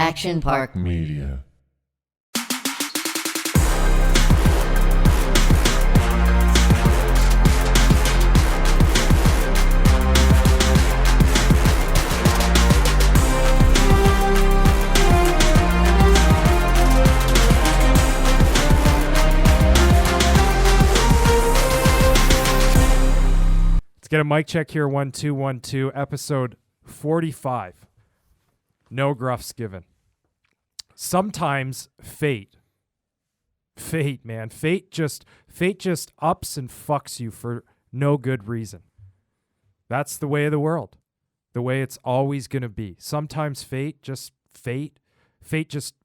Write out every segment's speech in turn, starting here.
Action Park Media. Get a mic check here, 1212, episode 45. No gruffs given. Sometimes fate, man, fate just ups and fucks you for no good reason. That's the way of the world, the way it's always going to be. Sometimes fate just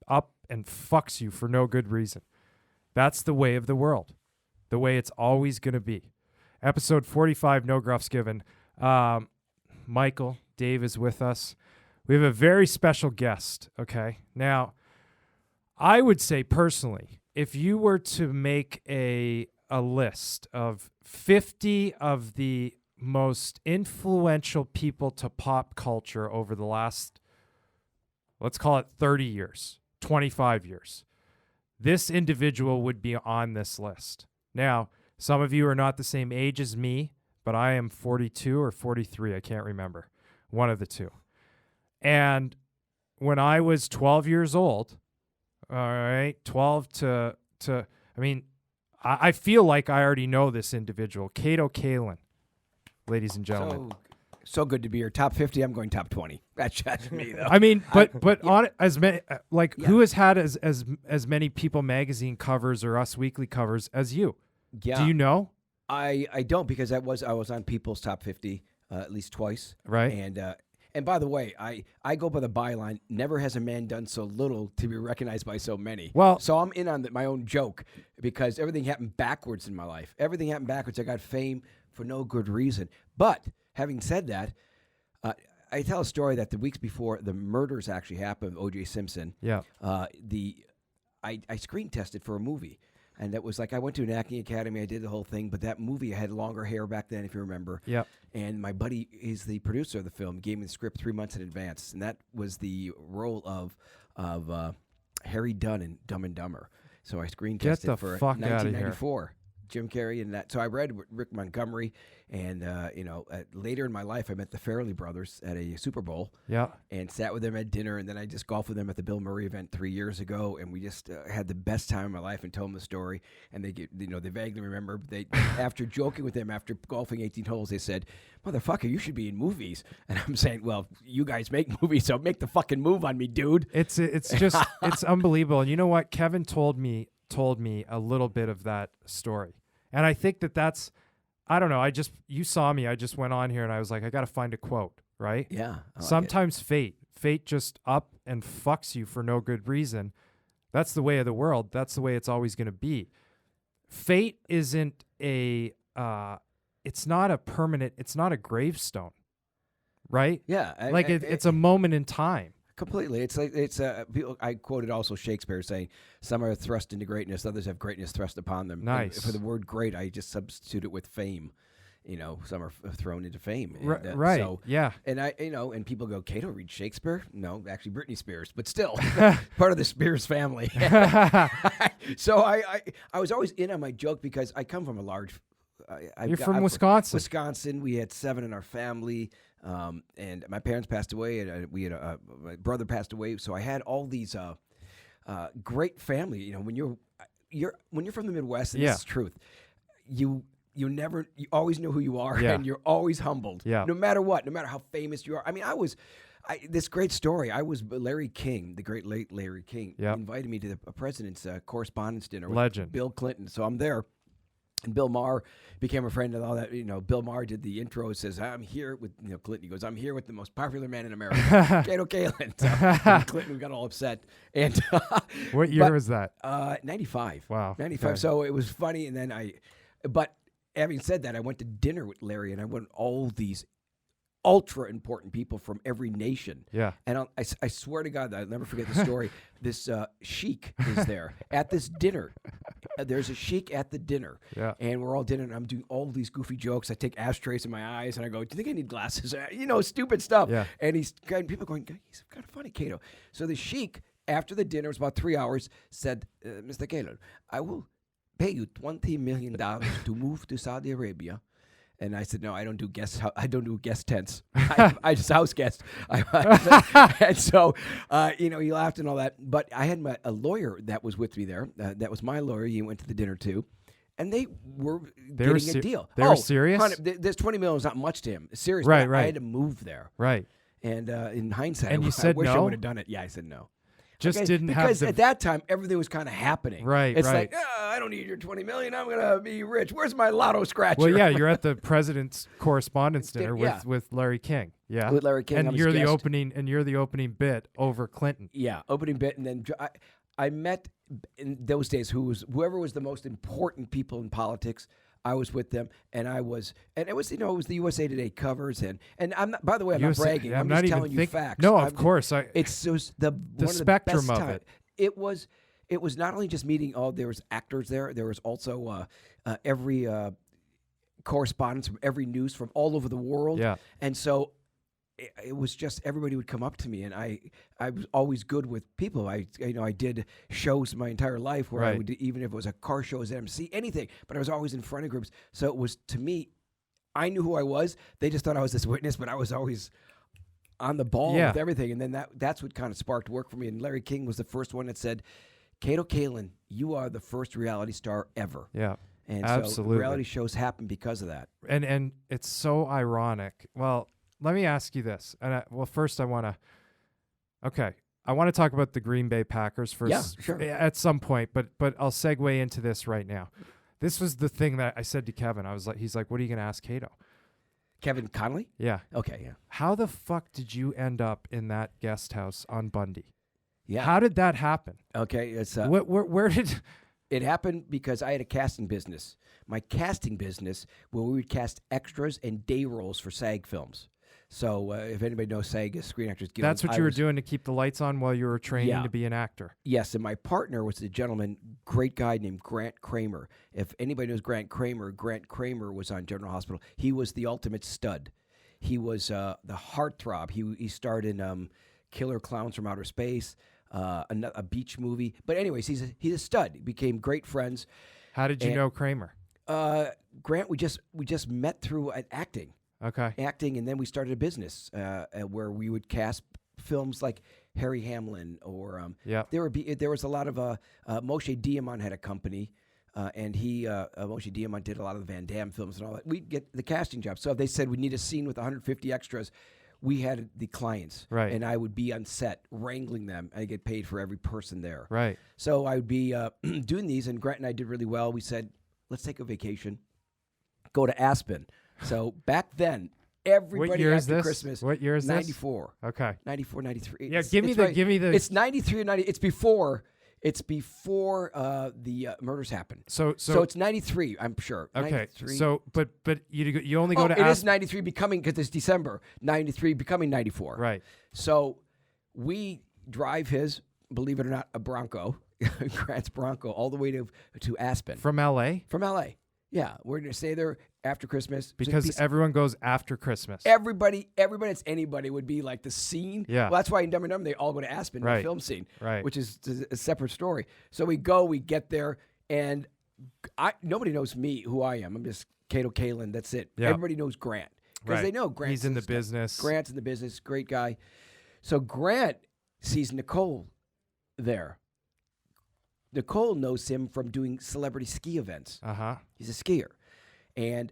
up and fucks you for no good reason. That's the way of the world, the way it's always going to be. Episode 45, no gruffs given. Michael, Dave is with us. We have a very special guest, okay? Now, I would say personally, if you were to make a list of 50 of the most influential people to pop culture over the last, let's call it 30 years, 25 years, this individual would be on this list. Now, some of you are not the same age as me, but I am 42 or 43. I can't remember. One of the two. And when I was 12 years old, all right, 12 to I mean, I feel like I already know this individual, Kaelin, ladies and gentlemen. So good to be here. Top 50, I'm going top 20. That's me, though. I mean, but on it, as many, who has had as many People magazine covers or Us Weekly covers as you? Yeah. Do you know? I don't, because I was on People's Top 50 at least twice. Right. And by the way, I go by the byline, never has a man done so little to be recognized by so many. Well, so I'm in on my own joke, because everything happened backwards in my life. Everything happened backwards. I got fame for no good reason. But having said that, I tell a story that the weeks before the murders actually happened with OJ Simpson, I screen tested for a movie. And that was like, I went to an acting academy, I did the whole thing, but that movie, I had longer hair back then, if you remember. Yeah. And my buddy is the producer of the film, gave me the script 3 months in advance. And that was the role of Harry Dunn in Dumb and Dumber. So I screen tested for 1994. Jim Carrey and that. So I read Rick Montgomery, and later in my life, I met the Farrelly brothers at a Super Bowl. Yeah. And sat with them at dinner, and then I just golfed with them at the Bill Murray event 3 years ago, and we just had the best time of my life and told them the story. And they vaguely remember. They after joking with them after golfing 18 holes, they said, "Motherfucker, you should be in movies." And I'm saying, "Well, you guys make movies, so make the fucking move on me, dude." It's just it's unbelievable. And you know what? Kevin told me a little bit of that story. And I think that's, I don't know, you saw me, I just went on here and I was like, I got to find a quote, right? Yeah. Sometimes fate just up and fucks you for no good reason. That's the way of the world. That's the way it's always going to be. Fate isn't it's not a permanent, it's not a gravestone, right? Yeah. It's a moment in time. Completely. I quoted also Shakespeare saying, "Some are thrust into greatness, others have greatness thrust upon them." Nice. And for the word great, I just substitute it with fame. Some are thrown into fame. And, right. So, yeah. And and people go, "Kato read Shakespeare?" No, actually Britney Spears, but still part of the Spears family. So I was always in on my joke, because I come from a large. You're from Wisconsin. Wisconsin. We had 7 in our family. And my parents passed away, and my brother passed away. So I had all these great family. When you're from the Midwest, and this is truth, you always know who you are, and you're always humbled, no matter what, no matter how famous you are. I mean, this great story. I was Larry King, the great late Larry King, invited me to the president's correspondence dinner with Bill Clinton. So I'm there. And Bill Maher became a friend and all that. Bill Maher did the intro. Says, "I'm here with Clinton." He goes, "I'm here with the most popular man in America, Kato Kaelin." So Clinton got all upset. And what year was that? 95. Wow, 95. Okay. So it was funny. And then but having said that, I went to dinner with Larry, and I went all these ultra important people from every nation. Yeah. And I swear to God, I'll never forget the story. This sheik is there at this dinner. there's a sheik at the dinner, Yeah. and we're all dinner, and I'm doing all these goofy jokes. I take ashtrays in my eyes, and I go, "Do you think I need glasses?" Stupid stuff. Yeah. And people are going, "He's kind of funny, Kato." So the sheik, after the dinner, it was about 3 hours, said, "Mr. Kaelin, I will pay you $20 million to move to Saudi Arabia." And I said, "No, I don't do guest tents. I just house guest." And so, he laughed and all that. But I had a lawyer that was with me there. That was my lawyer. He went to the dinner too, and they were getting a deal. They were serious. This $20 million is not much to him. Seriously, Right. I had to move there. Right. And in hindsight, And you I said wish I no? would have done it. Yeah, I said no. Just Okay, didn't have because the at that time everything was kind of happening. Right, It's right. like, I don't need your $20 million. I'm gonna be rich. Where's my lotto scratcher? Well, yeah, you're at the president's correspondence dinner Yeah. with Larry King. Yeah. With Larry King, and I'm his you're the guest. opening bit over Clinton. Yeah, opening bit, and then I met in those days whoever was the most important people in politics. I was with them, and it was it was the USA Today covers, and I'm not. By the way, I'm not bragging. Yeah, I'm not just even telling you facts. No, of course. It's just the one spectrum of the best of time. It was not only just meeting. There was actors there. There was also every correspondence from every news from all over the world. Yeah. And so it was just everybody would come up to me, and I was always good with people. I did shows my entire life where I Right. would, even if it was a car show as MC, anything, but I was always in front of groups. So it was, to me, I knew who I was. They just thought I was this witness, but I was always on the ball Yeah. with everything. And then that's what kind of sparked work for me. And Larry King was the first one that said, "Kato Kaelin, you are the first reality star ever." Yeah. And Absolutely. so reality shows happen because of that. And it's so ironic. Well, let me ask you this. And first I want to talk about the Green Bay Packers first. Yeah, sure. At some point, but I'll segue into this right now. This was the thing that I said to Kevin. I was like, he's like, "What are you going to ask Kato?" Kevin Connolly? Yeah. Okay, yeah. How the fuck did you end up in that guest house on Bundy? Yeah. How did that happen? Okay, it's Where did it happened because I had a casting business. My casting business, where we would cast extras and day roles for SAG films. So if anybody knows SAG is Screen Actors Guild. That's what you were doing to keep the lights on while you were training to be an actor. Yes, and my partner was a gentleman, great guy named Grant Kramer. If anybody knows Grant Kramer was on General Hospital. He was the ultimate stud. He was the heartthrob. He starred in Killer Clowns from Outer Space, a beach movie. But anyways, he's a stud. He became great friends. How did you know Kramer? Grant, we just met through acting. Okay. Acting, and then we started a business where we would cast films like Harry Hamlin, or there was a lot of Moshe Diamond had a company, and Moshe Diamond did a lot of the Van Damme films and all that. We'd get the casting job. So if they said we need a scene with 150 extras, we had the clients, Right. and I would be on set wrangling them. I get paid for every person there, Right. So I would be doing these, and Grant and I did really well. We said, let's take a vacation, go to Aspen. So back then, everybody What year is after this? Christmas. What year is this? 94. Okay. 94, 93. Yeah, give me the. It's 93 or 90. It's before the murders happened. So it's 93, I'm sure. Okay. 93. So but you only go to it is 93 becoming, because it's December, 93 becoming 94. Right. So we drive his, believe it or not, a Bronco, Grant's Bronco, all the way to Aspen. From LA? From LA. Yeah, we're going to stay there after Christmas. Because everyone goes after Christmas. Everybody that's anybody would be like the scene. Yeah. Well, that's why in Dumb and Dumber they all go to Aspen, Right. the film scene, Right. which is a separate story. So we get there, and nobody knows me, who I am. I'm just Kato Kaelin. That's it. Yeah. Everybody knows Grant because Right. they know Grant. He's in the business. Grant's in the business. Great guy. So Grant sees Nicole there. Nicole knows him from doing celebrity ski events. Uh-huh. He's a skier. And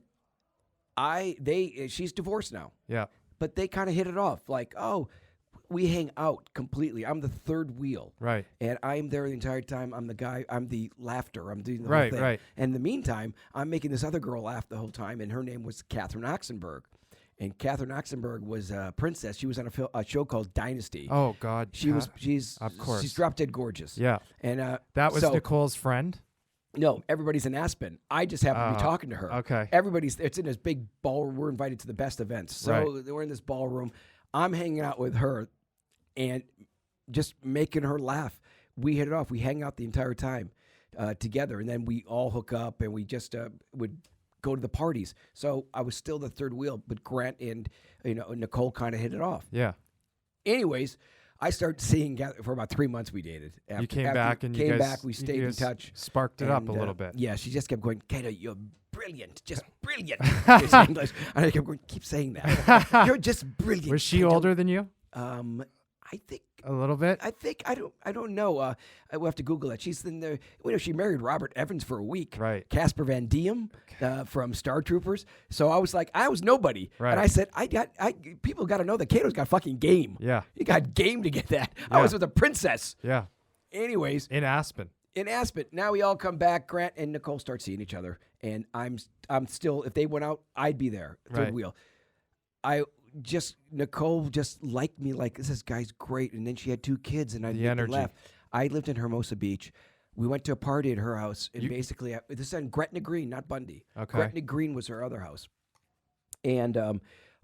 she's divorced now, Yeah. but they kind of hit it off. Like, oh, we hang out completely. I'm the third wheel. Right. And I'm there the entire time. I'm the guy. I'm the laughter. I'm doing the Right, whole thing. right. And in the meantime, I'm making this other girl laugh the whole time, and her name was Catherine Oxenberg. And Catherine Oxenberg was a princess. She was on a show called Dynasty. Oh God. She's of course. she's drop dead gorgeous. Yeah. And That was Nicole's friend? No, everybody's in Aspen. I just happen to be talking to her. Okay. It's in this big ballroom. We're invited to the best events. So Right. we're in this ballroom. I'm hanging out with her and just making her laugh. We hit it off. We hang out the entire time. together, and then we all hook up, and we just would go to the parties. So I was still the third wheel, but Grant and Nicole kind of hit it off. Yeah. Anyways, I started seeing for about 3 months we dated. You came back and you guys we stayed in touch. Sparked it up a little bit. Yeah, she just kept going, Kato, you're brilliant, just brilliant. It's English. And I kept going, keep saying that. You're just brilliant. Was she Kato. older than you? I think a little bit. I don't know. I will have to Google it. She's in the. She married Robert Evans for a week. Right. Casper Van Diem from Star Troopers. So I was like, I was nobody. Right. And I said, people got to know that Kato's got fucking game. Yeah. You got game to get that. Yeah. I was with a princess. Yeah. Anyways. In Aspen. Now we all come back. Grant and Nicole start seeing each other, and I'm still. If they went out, I'd be there. Third wheel. Nicole just liked me like this guy's great, and then she had 2 kids, and I left. I lived in Hermosa Beach. We went to a party at her house, and basically this is in Gretna Green, not Bundy. Okay. Gretna Green was her other house, and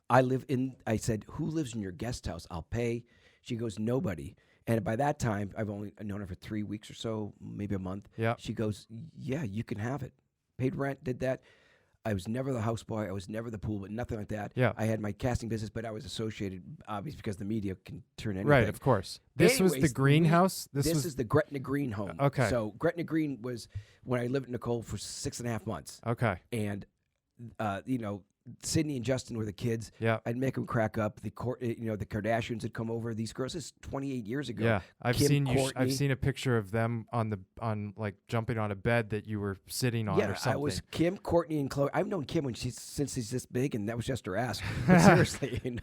I said, "Who lives in your guest house? I'll pay." She goes, "Nobody." And by that time, I've only known her for 3 weeks or so, maybe a month. Yeah. She goes, "Yeah, you can have it." Paid rent, did that. I was never the houseboy. I was never the pool, but nothing like that. Yeah. I had my casting business, but I was associated, obviously, because the media can turn anything. Right, of course. This was the greenhouse? This is the Gretna Green home. Okay. So Gretna Green was when I lived with Nicole for 6.5 months. Okay. And, Sydney and Justin were the kids. Yeah. I'd make them crack up. The Kardashians had come over. These girls, this is 28 years ago. Yeah, I've Kim, I've seen a picture of them on jumping on a bed that you were sitting on or something. I was Kim, Courtney, and Chloe. I've known Kim since she's this big, and that was just her ass. But seriously,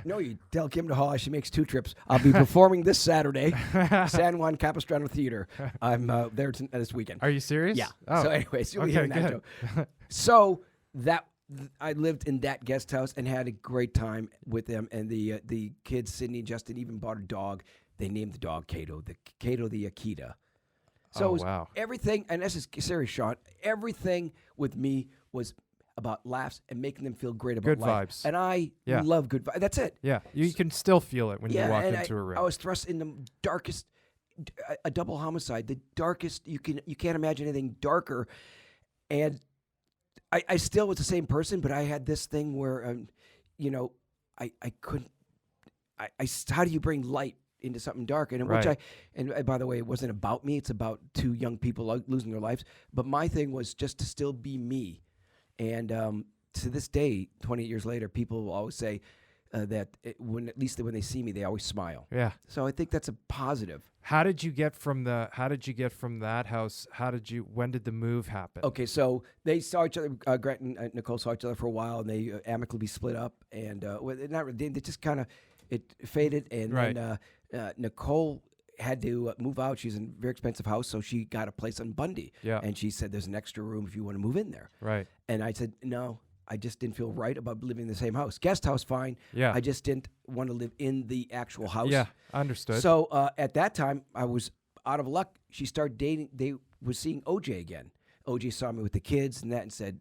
no, you tell Kim to haul. She makes 2 trips. I'll be performing this Saturday, San Juan Capistrano Theater. I'm there this weekend. Are you serious? Yeah. Oh. So, anyways, you'll be Okay, hearing that good. joke. So I lived in that guest house and had a great time with them. And the kids, Sydney and Justin, even bought a dog. They named the dog Kato, the Akita. So it was everything, and this is serious, Sean. Everything with me was about laughs and making them feel great about Good life. vibes. And I love good vibes. That's it. Yeah, you can still feel it when you walk into a room. I was thrust in the darkest, a double homicide, the darkest. You can't imagine anything darker. And I still was the same person, but I had this thing where, I couldn't. How do you bring light into something dark? And by the way, it wasn't about me. It's about 2 young people losing their lives. But my thing was just to still be me. And to this day, 28 years later, people will always say that when they see me, they always smile. Yeah. So I think that's a positive. How did you get from that house? When did the move happen? Okay, so they saw each other. Grant and Nicole saw each other for a while, and they amicably split up. And they just kind of it faded. And then Nicole had to move out. She's in a very expensive house, so she got a place on Bundy. Yeah. And she said, "There's an extra room if you want to move in there." Right. And I said, "No." I just didn't feel right about living in the same house. Guest house, fine. Yeah. I just didn't want to live in the actual house. Yeah, understood. So at that time, I was out of luck. She started dating. They was seeing OJ again. OJ saw me with the kids and said,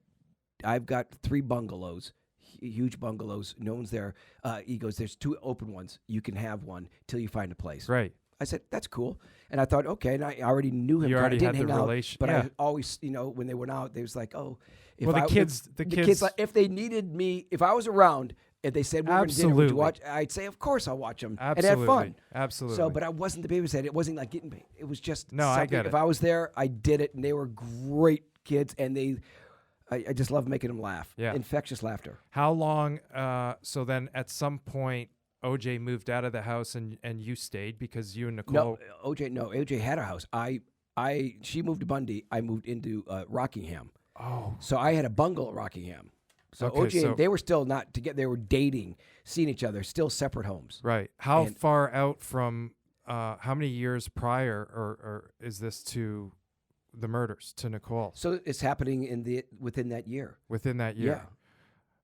"I've got 3 bungalows, huge bungalows. No one's there." He goes, "There's 2 open ones. You can have one till you find a place." Right. I said, "That's cool." And I thought, okay. And I already knew him. You already didn't had the hang out, relation. but Yeah. I always, when they went out, they was like, "Oh." If Well, the kids, if they needed me, if I was around, if they said we're going to dinner, would you watch? I'd say, of course, I'll watch them and have fun. Absolutely. So, but I wasn't the babysitter. It wasn't like getting paid. It was just no. something. I get it. If I was there, I did it, and they were great kids, and I just love making them laugh. Yeah. Infectious laughter. How long? So then, at some point, OJ moved out of the house, and you stayed because you and Nicole. OJ had a house. She moved to Bundy. I moved into Rockingham. Oh. So I had a bungalow at Rockingham. So Okay, OJ and they were still not together. They were dating, seeing each other, still separate homes. Right. How far out from? How many years prior, or is this to the murders to Nicole? So it's happening within that year. Within that year. Yeah.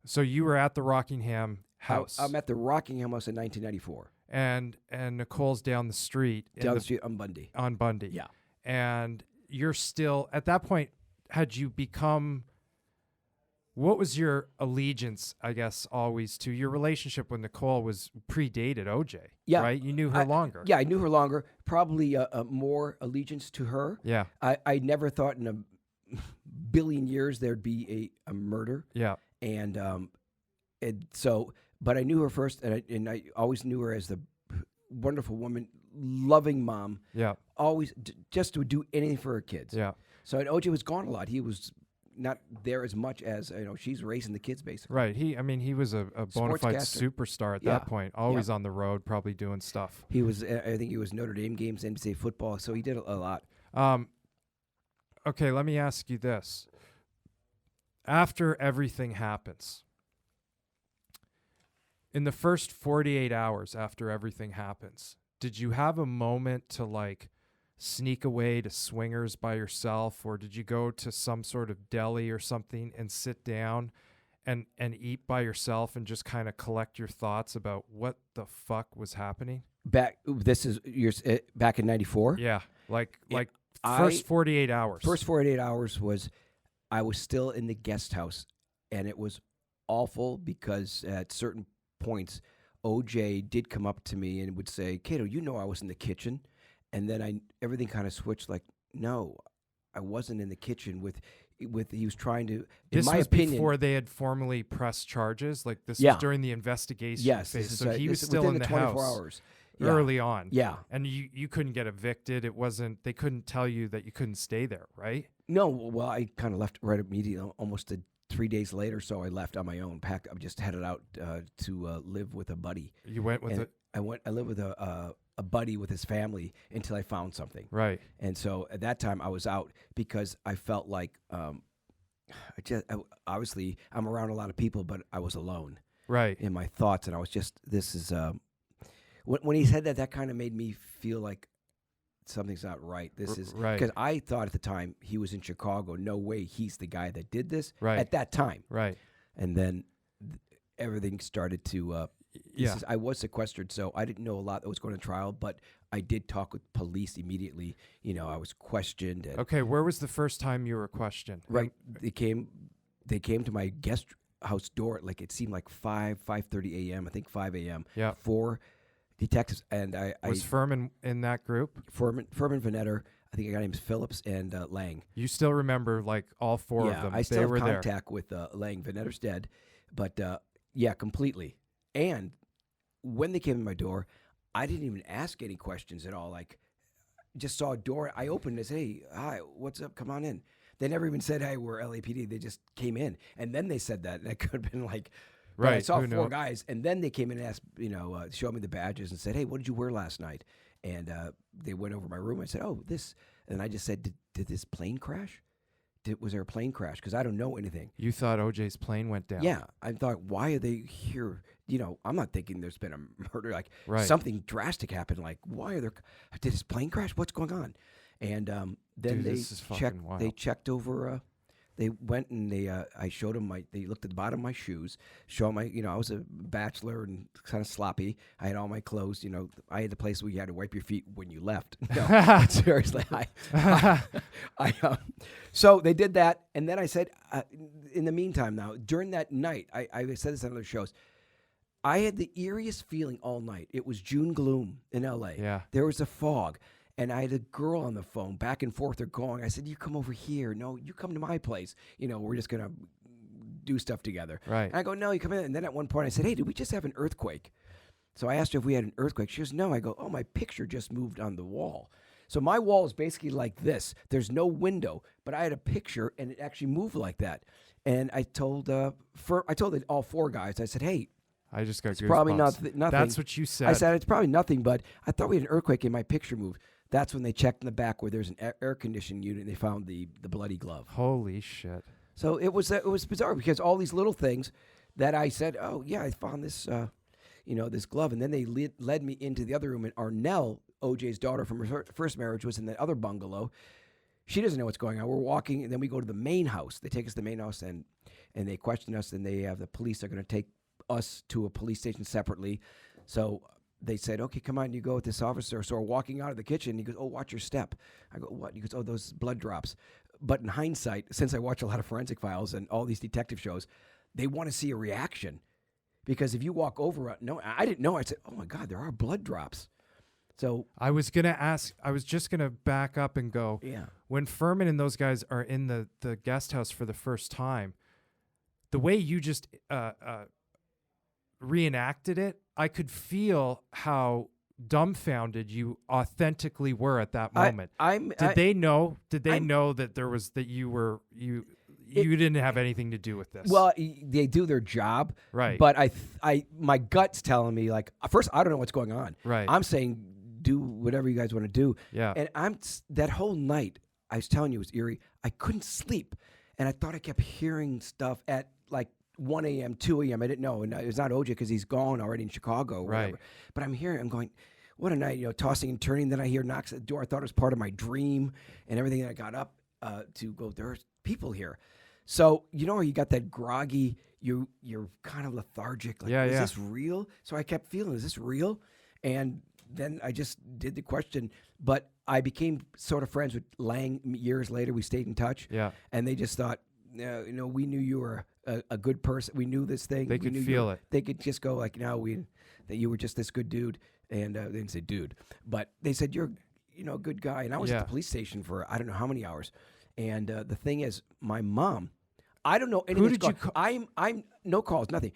So you were at the Rockingham house. I'm at the Rockingham house in 1994. And Nicole's down the street. Down the street on Bundy. On Bundy. Yeah. And you're still at that point. Had you become what was your allegiance, I guess, always to your relationship with Nicole was predated OJ, Yeah. right? You knew her longer. Yeah, I knew her longer. Probably more allegiance to her. Yeah. I never thought in a billion years there'd be a murder. Yeah. And so, but I knew her first, and I always knew her as the wonderful woman, loving mom. Yeah. Always just to do anything for her kids. Yeah. So and OJ was gone a lot. He was not there as much as she's raising the kids basically. Right. He was a bona fide Sportscaster. superstar at that point. Always on the road, probably doing stuff. He was. I think he was Notre Dame games, NCAA football. So he did a lot. Okay, let me ask you this. After everything happens, in the first 48 hours after everything happens, did you have a moment to like sneak away to Swingers by yourself, or did you go to some sort of deli or something and sit down and eat by yourself and just kind of collect your thoughts about what the fuck was happening? Back in '94. Yeah, like first 48 hours. First 48 hours was I was still in the guest house, and it was awful because at certain points, OJ did come up to me and would say, "Kato, I was in the kitchen," and then everything kind of switched. Like, no, I wasn't in the kitchen with. He was trying to. This in my was opinion, before they had formally pressed charges. Like this was during the investigation phase. So he was still in the 24 house hours. early on. Yeah, and you couldn't get evicted. It wasn't. They couldn't tell you that you couldn't stay there, right? No, well, I kind of left right immediately. Almost 3 days later, so I left on my own. Packed. I just headed out to live with a buddy. You went with it. I lived with a buddy with his family until I found something. Right. And so at that time I was out because I felt like obviously I'm around a lot of people, but I was alone. Right. In my thoughts, and I was just when he said that kind of made me feel like something's not right. This is right because I thought at the time he was in Chicago. No way, he's the guy that did this. Right. At that time. Right. And then everything started to. I was sequestered, so I didn't know a lot that was going to trial, but I did talk with police immediately. I was questioned. Okay, where was the first time you were questioned? Right, they came to my guest house door. Like it seemed like 5:30 a.m. I think 5 a.m. Yeah, 4 detectives, and was Furman in that group? Furman Venetter. I think a guy named Phillips and Lang. You still remember like all four of them? I still have contact with Lang. Venetter's dead, but completely. And when they came to my door, I didn't even ask any questions at all. Like, just saw a door. I opened it and said, "Hey, hi, what's up? Come on in." They never even said, "Hey, we're LAPD." They just came in. And then they said that. And that could have been like, right. I saw 4 guys. And then they came in and asked, showed me the badges and said, "Hey, what did you wear last night?" And they went over my room. I said, "Oh, this." And I just said, Did this plane crash? Was there a plane crash? Because I don't know anything. You thought OJ's plane went down. Yeah. I thought, why are they here? I'm not thinking there's been a murder. Like something drastic happened. Like, did his plane crash? What's going on? And then they checked over. They went and I showed them they looked at the bottom of my shoes, showed my, I was a bachelor and kind of sloppy. I had all my clothes, I had the place where you had to wipe your feet when you left. No, seriously. So they did that. And then I said, in the meantime now, during that night, I said this on other shows, I had the eeriest feeling all night. It was June gloom in LA. Yeah. There was a fog. And I had a girl on the phone, back and forth. They're going. I said, "You come over here. No, you come to my place. We're just going to do stuff together." Right. And I go, "No, you come in." And then at one point I said, "Hey, did we just have an earthquake?" So I asked her if we had an earthquake. She goes, "No." I go, "Oh, my picture just moved on the wall." So my wall is basically like this. There's no window, but I had a picture, and it actually moved like that. And I told all 4 guys, I said, "Hey, I just got it's probably nothing." That's what you said. I said, "It's probably nothing, but I thought we had an earthquake and my picture moved." That's when they checked in the back where there's an air conditioning unit, and they found the bloody glove. Holy shit! So it was bizarre because all these little things that I said, "Oh yeah, I found this this glove," and then they led me into the other room, and Arnell, OJ's daughter from her first marriage, was in the other bungalow. She doesn't know what's going on. We're walking, and then we go to the main house. They take us to the main house, and they question us, and they have the police are going to take us to a police station separately. So they said, "Okay, come on, you go with this officer." So we're walking out of the kitchen. He goes, "Oh, watch your step." I go, "What?" He goes, "Oh, those blood drops." But in hindsight, since I watch a lot of forensic files and all these detective shows, they want to see a reaction. Because if you walk over, no, I didn't know. I said, oh, my God, there are blood drops. So I was just going to back up and go, yeah. When Furman and those guys are in the guest house for the first time, the way you just reenacted it, I could feel how dumbfounded you authentically were at that moment. Did they know that you didn't have anything to do with this? Well, they do their job, right? But my gut's telling me, like, first, I don't know what's going on. Right. I'm saying do whatever you guys want to do. Yeah. And that whole night, I was telling you, it was eerie. I couldn't sleep, and I thought I kept hearing stuff at like 1 a.m., 2 a.m. I didn't know, and it's not OJ because he's gone already in Chicago, or right? Whatever. But I'm going, what a night, tossing and turning. Then I hear knocks at the door. I thought it was part of my dream and everything. And I got up to go. There's people here, so you got that groggy. You're kind of lethargic. Like, is this real? So I kept feeling, is this real? And then I just did the question, but I became sort of friends with Lang years later. We stayed in touch. Yeah. And they just thought, we knew you were a good person. We knew this thing. They could feel it. They could just go like, that you were just this good dude. And they didn't say dude, but they said, you're, a good guy. And I was at the police station for I don't know how many hours. And the thing is, my mom, I don't know anything. Who did you call? I'm no calls, nothing.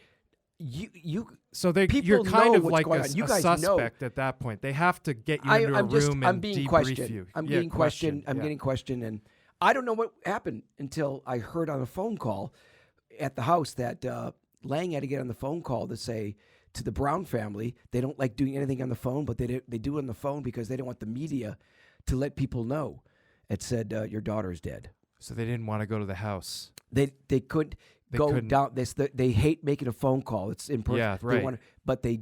So you're kind of like a suspect at that point. They have to get you into a room and debrief you. I'm being questioned. I'm getting questioned, and I don't know what happened until I heard on a phone call at the house that Lang had to get on the phone call to say to the Brown family they don't like doing anything on the phone, but they do it on the phone because they don't want the media to let people know. It said your daughter's dead. So they didn't want to go to the house. They couldn't. Down this. They hate making a phone call. It's in person. Yeah, right. But they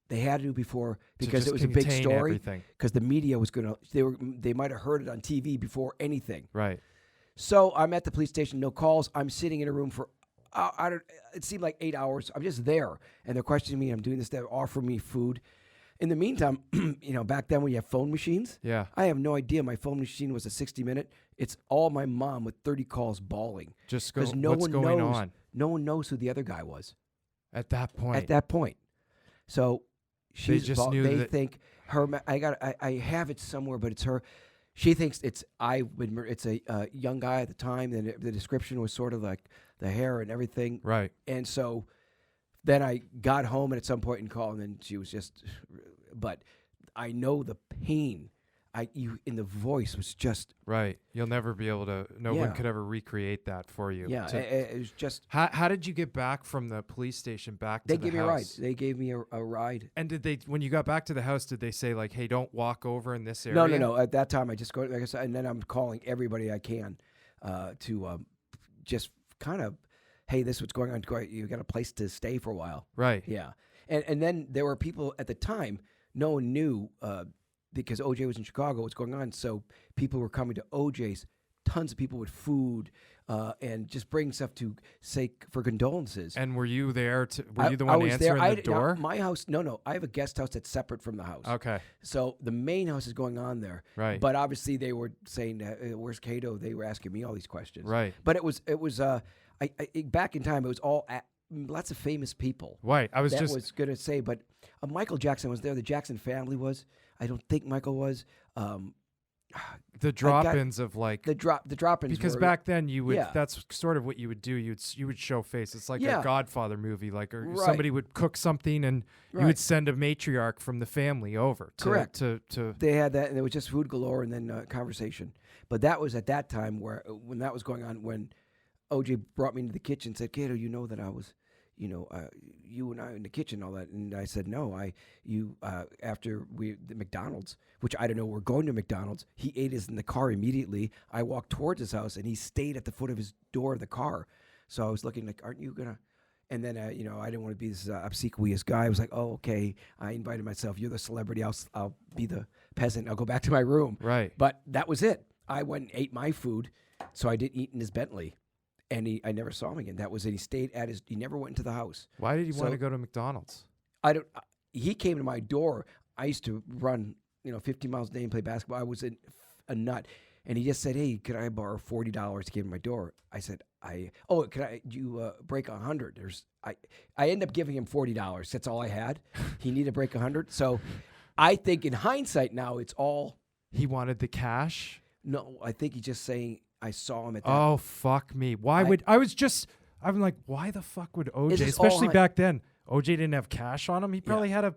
had to do before because it was a big story. Because the media was gonna. They might have heard it on TV before anything. Right. So I'm at the police station. No calls. I'm sitting in a room for. It seemed like 8 hours. I'm just there, and they're questioning me. I'm doing this. They're offering me food. In the meantime, back then when you have phone machines, I have no idea. My phone machine was a 60-minute. It's all my mom with 30 calls bawling. Just because what's going on? No one knows who the other guy was. At that point. So they just knew they that think her. I have it somewhere, but it's her. She thinks it's It's a young guy at the time. And the description was sort of like the hair and everything. Right. And so then I got home and at some point and called, and then she was just. But I know the pain. In the voice was just right. You'll never be able to. No one could ever recreate that for you. Yeah, it was just. How did you get back from the police station back to the house? They gave me a ride. They gave me a ride. And did they? When you got back to the house, did they say like, "Hey, don't walk over in this area"? No. At that time, I just go. Like I said, and then I'm calling everybody I can to just kind of, hey, this is what's going on. You got a place to stay for a while, right? Yeah, and then there were people at the time. No one knew. Because OJ was in Chicago, what's going on? So people were coming to OJ's, tons of people with food and just bringing stuff to say for condolences. And were you there? Were you the one answering the door? My house, no. I have a guest house that's separate from the house. Okay. So the main house is going on there. Right. But obviously they were saying, "Where's Kato?" They were asking me all these questions. Right. But it was. Back in time, it was all lots of famous people. Right. I was going to say, but Michael Jackson was there. The Jackson family was. I don't think Michael was. The drop-ins of like the drop-ins because back then you would that's sort of what you would do. You would show face. It's like a Godfather movie, like or somebody would cook something and you would send a matriarch from the family over. Correct. To they had that, and there was just food galore and then conversation. But that was at that time when that was going on when OJ brought me into the kitchen and said, "Kato, you know that I was." You and I in the kitchen, all that, and I said no. After the McDonald's, which I don't know, we're going to McDonald's. He ate us in the car immediately. I walked towards his house, and he stayed at the foot of his door of the car. So I was looking like, aren't you gonna? And then I didn't want to be this obsequious guy. I was like, oh, okay. I invited myself. You're the celebrity. I'll be the peasant. I'll go back to my room. Right. But that was it. I went and ate my food, so I didn't eat in his Bentley. And I never saw him again. That was it. He stayed at his. He never went into the house. Why did he want to go to McDonald's? He came to my door. I used to run, 50 miles a day and play basketball. I was a nut. And he just said, "Hey, could I borrow $40 to give him my door?" I said, you break 100? I ended up giving him $40. That's all I had. He needed to break 100. So I think in hindsight now, it's all. He wanted the cash? No, I think he's just saying, I saw him at that. Oh, fuck me. I'm like, why the fuck would OJ, especially back then, OJ didn't have cash on him? He probably had a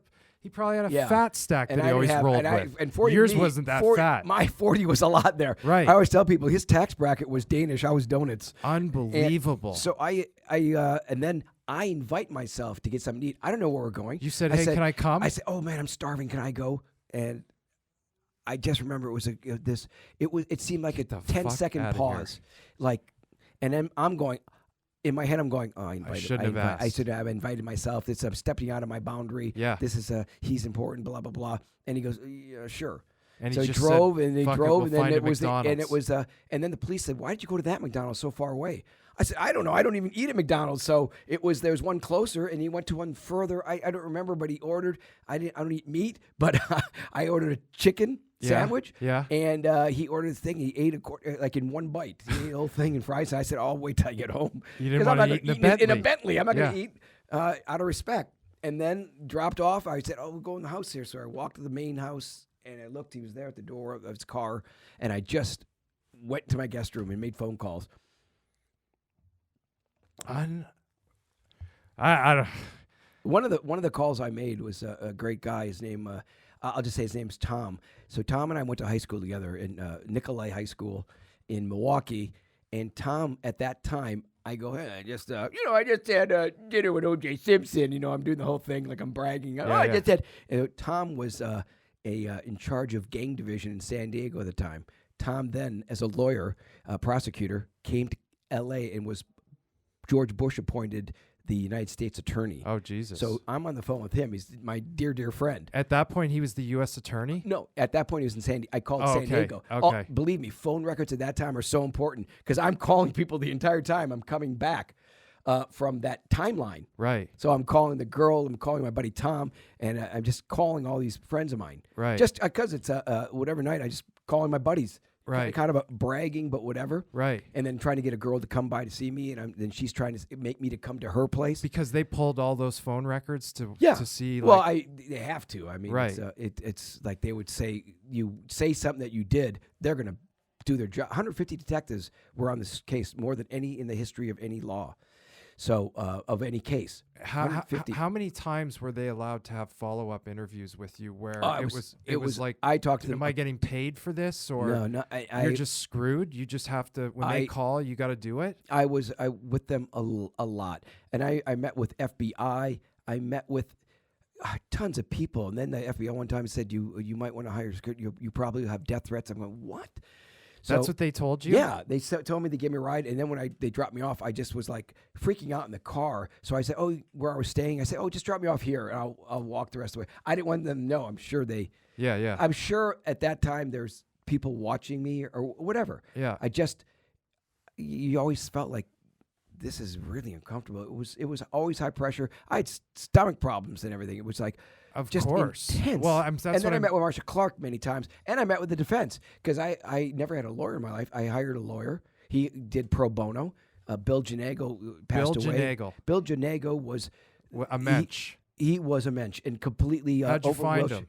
fat stack that he always rolled with. And 40 Yours wasn't that fat. My 40 was a lot there. Right. I always tell people his tax bracket was Danish. I was donuts. Unbelievable. And so and then I invite myself to get something to eat. I don't know where we're going. You said, "Hey, can I come?" I said, "Oh man, I'm starving. Can I go?" And I just remember it seemed like a 10-second pause, and then I'm going. In my head, I'm going, "Oh, I should have invited myself. I'm stepping out of my boundary. Yeah. This is he's important. Blah blah blah." And he goes, "Yeah, sure." And so he he just drove, said, and he "Fuck drove, it, we'll and then find and then the police said, "Why did you go to that McDonald's so far away?" I said, "I don't know. I don't even eat at McDonald's." So there was one closer, and he went to one further. I don't remember, but he ordered. I don't eat meat, but I ordered a chicken sandwich. Yeah. And he ordered the thing. He ate like in one bite. He ate the whole thing and fries. And I said, "I'll wait till I get home." You didn't want to eat in a Bentley. I'm not going to eat out of respect. And then dropped off. I said, "Oh, we'll go in the house here." So I walked to the main house, and I looked. He was there at the door of his car. And I just went to my guest room and made phone calls. I don't. One of the calls I made was a great guy. His name, I'll just say his name's Tom. So Tom and I went to high school together in Nicole High School in Milwaukee. And Tom, at that time, I go, "Hey, I just had dinner with OJ Simpson. I'm doing the whole thing like I'm bragging. I just had." Tom was in charge of gang division in San Diego at the time. Tom then, as a lawyer, prosecutor, came to L.A. and was George Bush appointed the United States attorney. Oh, Jesus. So I'm on the phone with him. He's my dear, dear friend. At that point, he was the U.S. attorney? No, at that point, he was in San Diego. I called San Diego. Okay. Believe me, phone records at that time are so important because I'm calling people the entire time. I'm coming back from that timeline. Right. So I'm calling the girl. I'm calling my buddy Tom. And I'm just calling all these friends of mine. Right. Just because it's whatever night, I just calling my buddies. Right. Kind of a bragging, but whatever. Right. And then trying to get a girl to come by to see me, and then she's trying to make me to come to her place. Because they pulled all those phone records to see. Well, they have to. I mean, right. It's like they would say, you say something that you did, they're going to do their job. 150 detectives were on this case, more than any in the history of any law. So of any case. How many times were they allowed to have follow-up interviews with you where it was like, I talked to them. Am I getting paid for this, or no? You're just screwed. You just have to, when they call, you got to do it. I was with them a lot, and I met with FBI. I met with tons of people, and then the FBI one time said you might want to hire. You probably have death threats. I'm going, what? So, that's what they told you? Yeah. They told me to give me a ride. And then when they dropped me off, I just was like freaking out in the car. So I said, where I was staying, I said, just drop me off here and I'll walk the rest of the way. I didn't want them to know. I'm sure Yeah. I'm sure at that time there's people watching me or whatever. Yeah. You always felt like this is really uncomfortable. It was always high pressure. I had stomach problems and everything. It was like, of just course. Intense. Well, I met with Marsha Clark many times, and I met with the defense because I never had a lawyer in my life. I hired a lawyer. He did pro bono. Bill Janago passed away. Bill Janago was a mensch. He was a mensch and completely How'd you find him?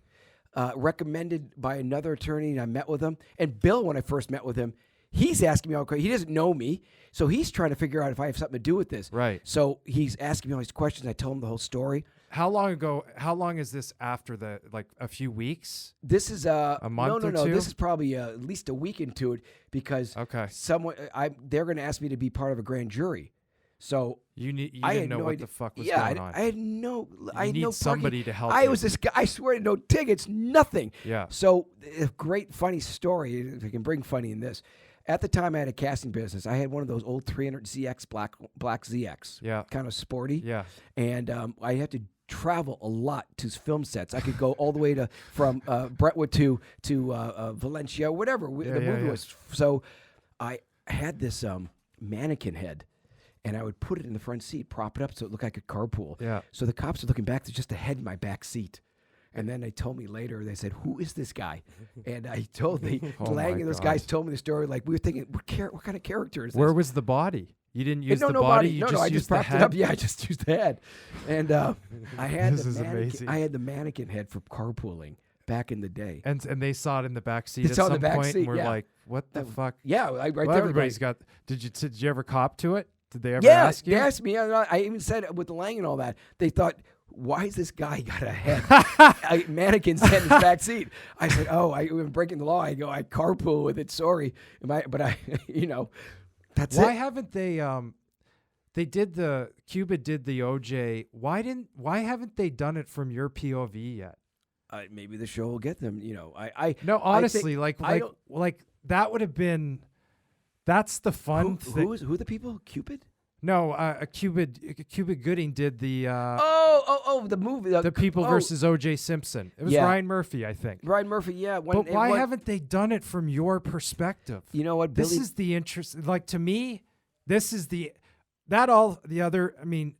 Recommended by another attorney, and I met with him. And Bill, when I first met with him, he's asking me all questions. He doesn't know me, so he's trying to figure out if I have something to do with this. Right. So he's asking me all these questions. I tell him the whole story. How long is this after a few weeks? This is a month or two? This is probably at least a week into it because they're going to ask me to be part of a grand jury. So you didn't know what the fuck was going on. I had no. I need somebody to help. I was this guy. I swear, no tickets, nothing. Yeah. So a great funny story. If I can bring funny in this. At the time, I had a casting business. I had one of those old 300ZX black ZX. Yeah. Kind of sporty. Yeah. And I had to travel a lot to film sets. I could go all the way from Brentwood to Valencia, whatever the movie was. So I had this mannequin head, and I would put it in the front seat, prop it up so it looked like a carpool. Yeah. So the cops are looking back. There's just a head in my back seat. And then they told me later, they said, who is this guy? And I told my those gosh. guys told me the story. Like, we were thinking, what kind of character is this? Where was the body? You didn't use the no body. body. You No, just I used just the propped head. it up. Yeah, I just used the head. And I had This is mannequin. amazing. I had the mannequin head for carpooling back in the day. And they saw it in the back seat They at saw it in some the back point, seat, and we're yeah. like, "What the fuck?" Yeah, right Well, there. everybody's got. Did you ever cop to it? Did they ever Yeah, ask you? they asked me. I even said with the Lang and all that, they thought, why is this guy got a head? A mannequin's head in his back seat. I said, oh, I'm breaking the law. I go, I carpool with it. Sorry. But I, that's Why it. haven't they? They did the Cuba did the OJ. Why haven't they done it from your POV yet? Maybe the show will get them. No, honestly, I like that would have been. That's the fun thing. Who are the people? Cupid? No, Cuba Gooding did the The movie. the People versus OJ Simpson. It was Yeah. Ryan Murphy, I think. Ryan Murphy. Yeah. But why haven't they done it from your perspective? You know what? This Billy, is the interest. Like, to me, this is that all the other. I mean,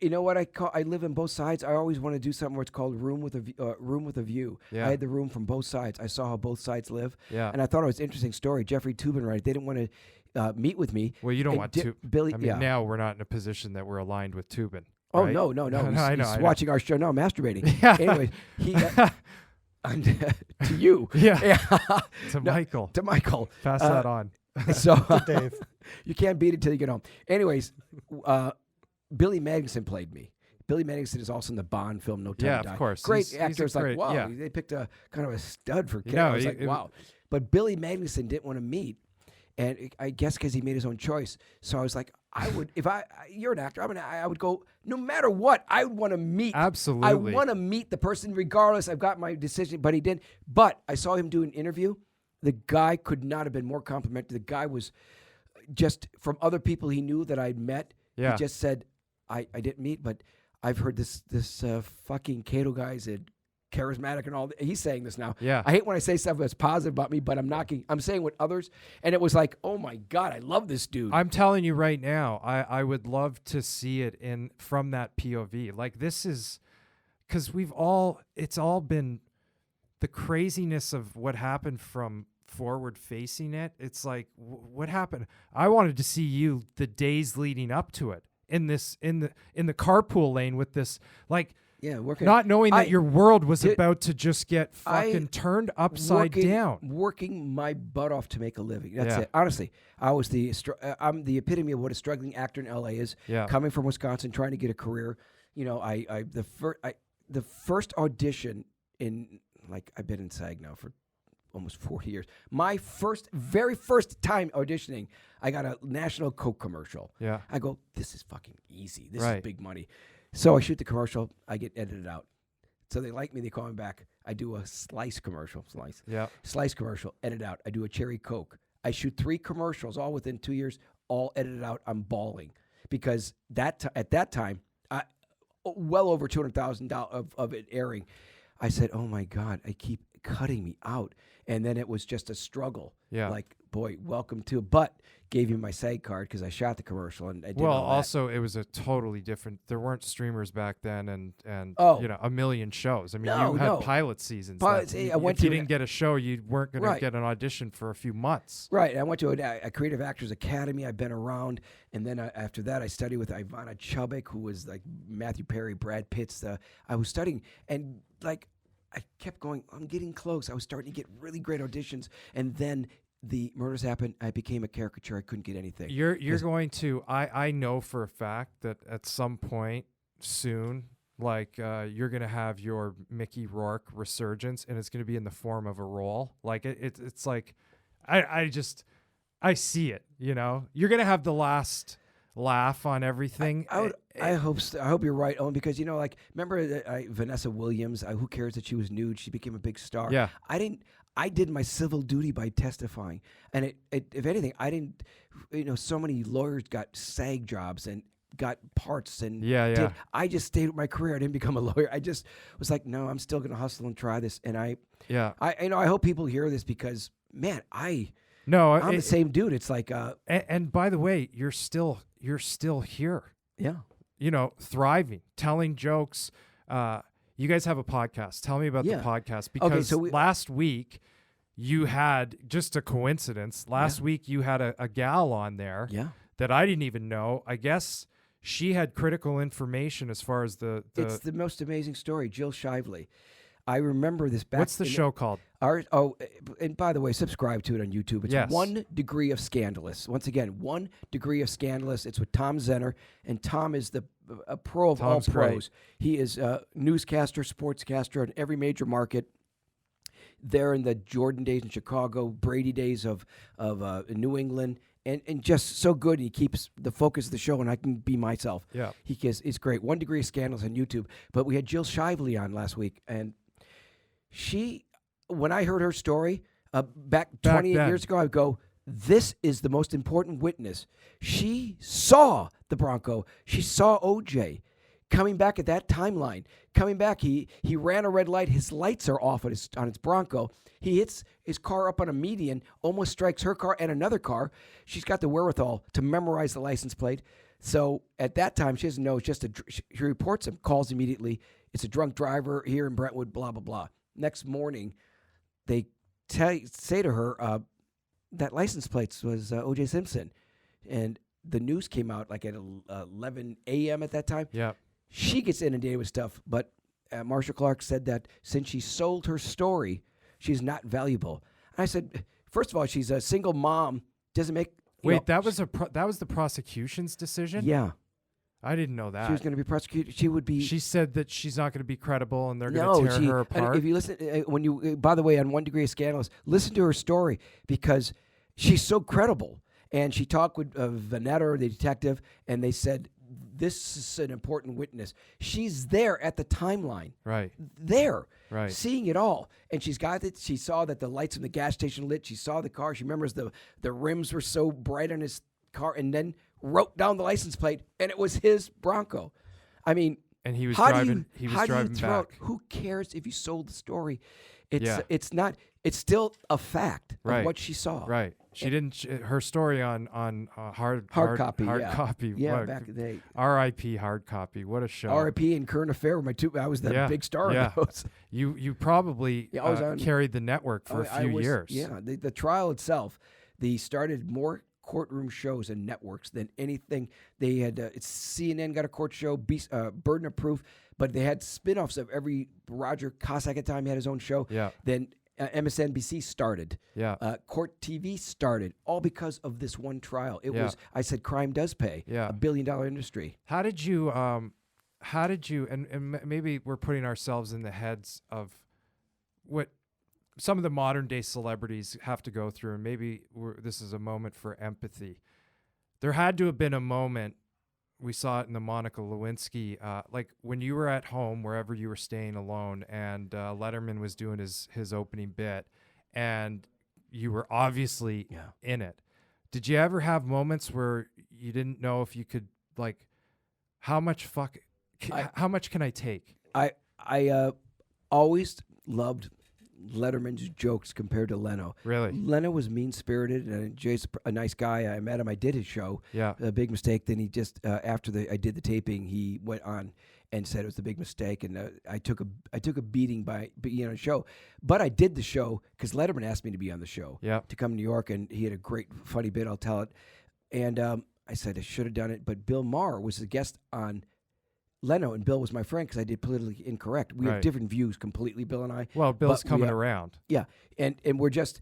you know what I live in both sides. I always want to do something where it's called room with a view. Yeah. I had the room from both sides. I saw how both sides live. Yeah. And I thought it was an interesting story. Jeffrey Toobin, right? They didn't want to meet with me. well, you don't And want to. Billy. I mean, yeah. now we're not in a position that we're aligned with Toobin. Oh right? no. I know. He's watching our show. No, masturbating. Yeah. Anyway, he to you. Yeah. To No, Michael. to Michael. Pass that on. So Dave. you can't beat it till you get home. Anyways, Billy Madison played me. Billy Madison is also in the Bond film No Time Yeah, to Die. of course. Great He's actor. a It's like, great- wow, yeah. they picked a kind of a stud for kid. know, I was he- like, wow. But Billy Madison didn't want to meet. And I guess because he made his own choice. So I was like, I would, you're an actor, I would go, no matter what, I would want to meet. Absolutely. I want to meet the person regardless. I've got my decision, but he didn't. But I saw him do an interview. The guy could not have been more complimentary. The guy was just, from other people he knew that I'd met, Yeah. he just said, I didn't meet, but I've heard this fucking Kato guy's charismatic and all. He's saying this now. Yeah. I hate when I say stuff that's positive about me, but I'm saying with others, and it was like, oh my God, I love this dude. I'm telling you right now, I would love to see it from that POV. Like, this is because it's all been the craziness of what happened from forward facing it. It's like, what happened? I wanted to see you the days leading up to it in the carpool lane with this, like, yeah, working. not knowing that your world was did- about to just get fucking turned upside down. Working my butt off to make a living. That's Yeah. it. Honestly, I'm the epitome of what a struggling actor in LA is. Yeah. Coming from Wisconsin, trying to get a career. The first audition in, like, I've been in SAG now for almost 40 years. My very first time auditioning, I got a National Coke commercial. Yeah. I go, this is fucking easy. This Right. is big money. So I shoot the commercial. I get edited out. So they like me. They call me back. I do a slice commercial. Slice commercial. Edit out. I do a cherry Coke. I shoot 3 commercials all within 2 years. All edited out. I'm bawling because at that time, well over $200,000 of it airing. I said, oh my God, I keep cutting me out. And then it was just a struggle. Yeah. Like, boy, welcome to, but gave you my SAG card because I shot the commercial and I did Well, all that. also it was a totally different. There weren't streamers back then, and Oh. a million shows. I mean, No, you had no. pilot seasons. Pilots, that I went if you to- didn't get a show, you weren't going Right. to get an audition for a few months. Right. I went to a Creative Actors Academy. I've been around. And then after that, I studied with Ivana Chubbuck, who was like Matthew Perry, Brad Pitt's. I was studying. And like, I kept going, I'm getting close. I was starting to get really great auditions. And then the murders happened. I became a caricature. I couldn't get anything. You're going to. I know for a fact that at some point soon, like you're going to have your Mickey Rourke resurgence, and it's going to be in the form of a role. Like it's like, I see it. You're going to have the last laugh on everything. I hope I hope you're right, Owen, because like, remember Vanessa Williams? Who cares that she was nude? She became a big star. Yeah. I did my civil duty by testifying, and if anything, I didn't. So many lawyers got SAG jobs and got parts, and Yeah. I just stayed with my career. I didn't become a lawyer. I just was like, no, I'm still gonna hustle and try this. And I hope people hear this because, man, I'm the same dude. It's like, and by the way, you're still here. yeah. Thriving, telling jokes. You guys have a podcast. Tell me about Yeah. the podcast, because so last week you had, just a coincidence, last week you had a gal on there Yeah. that I didn't even know. I guess she had critical information as far as It's the most amazing story, Jill Shively. I remember this back. what's the show called? And by the way, subscribe to it on YouTube. It's Yes. 1 Degree of Scandalous. Once again, 1 Degree of Scandalous. It's with Tom Zenner, and Tom is a pro of Tom's all pros. great. He is a newscaster, sportscaster in every major market. There in the Jordan days in Chicago, Brady days of New England, and just so good. He keeps the focus of the show, and I can be myself. Yeah. It's great. 1 Degree of Scandalous on YouTube. But we had Jill Shively on last week, and when I heard her story back 28 then. years ago, I would go, this is the most important witness. She saw the Bronco. She saw OJ coming back at that timeline. Coming back, he ran a red light. His lights are off on his Bronco. He hits his car up on a median, almost strikes her car and another car. She's got the wherewithal to memorize the license plate. So at that time, she doesn't know. It's just she reports him, calls immediately. It's a drunk driver here in Brentwood, blah, blah, blah. Next morning, they say to her, that license plate was OJ Simpson. And the news came out like at 11 a.m. at that time. Yeah. She gets inundated with stuff, but Marsha Clark said that since she sold her story, she's not valuable. And I said, first of all, she's a single mom, doesn't make... Wait, that was the prosecution's decision? Yeah. I didn't know that. She was going to be prosecuted. She would be... She said that she's not going to be credible and they're going to tear her apart. And if you listen, by the way, on 1 Degree of Scandalous, listen to her story because she's so credible. And she talked with Vanetta, the detective, and they said, this is an important witness. She's there at the timeline. Right. There. Right. Seeing it all. And she's got it. She saw that the lights in the gas station lit. She saw the car. She remembers the rims were so bright on his car, and then wrote down the license plate, and it was his Bronco. I mean, and he was how driving. Do you, how do you throw back. Out, who cares if you sold the story? It's not. It's still a fact of what she saw. Right. She didn't. Her story on hard copy. Copy. Yeah, what, back in the day. R.I.P. hard copy. What a show. R.I.P. and Current Affair were my two. I was the big star of those. You probably carried the network for a few years. Yeah. The trial itself, they started more courtroom shows and networks than anything. They had CNN got a court show, Burden of Proof, but they had spinoffs of every. Roger Cossack at the time had his own show. Yeah. Then MSNBC started. Yeah. Court TV started, all because of this one trial. It was. I said, crime does pay. Yeah. $1 billion industry. How did you? And maybe we're putting ourselves in the heads of what some of the modern day celebrities have to go through, and maybe this is a moment for empathy. There had to have been a moment, we saw it in the Monica Lewinsky, like when you were at home, wherever you were staying alone, and Letterman was doing his opening bit, and you were obviously in it. Did you ever have moments where you didn't know if you could, like, how much can I take? I always loved Letterman's jokes compared to Leno. Really? Leno was mean-spirited, and Jay's a nice guy. I met him. I did his show. Yeah. A big mistake. Then he just, after I did the taping, he went on and said it was a big mistake, and I took a beating by being on a show. But I did the show because Letterman asked me to be on the show. Yeah. To come to New York, and he had a great, funny bit. I'll tell it. And I said I should have done it, but Bill Maher was a guest on Leno, and Bill was my friend because I did Politically Incorrect. We have different views completely, Bill and I. Well, Bill's coming around. Yeah, and we're just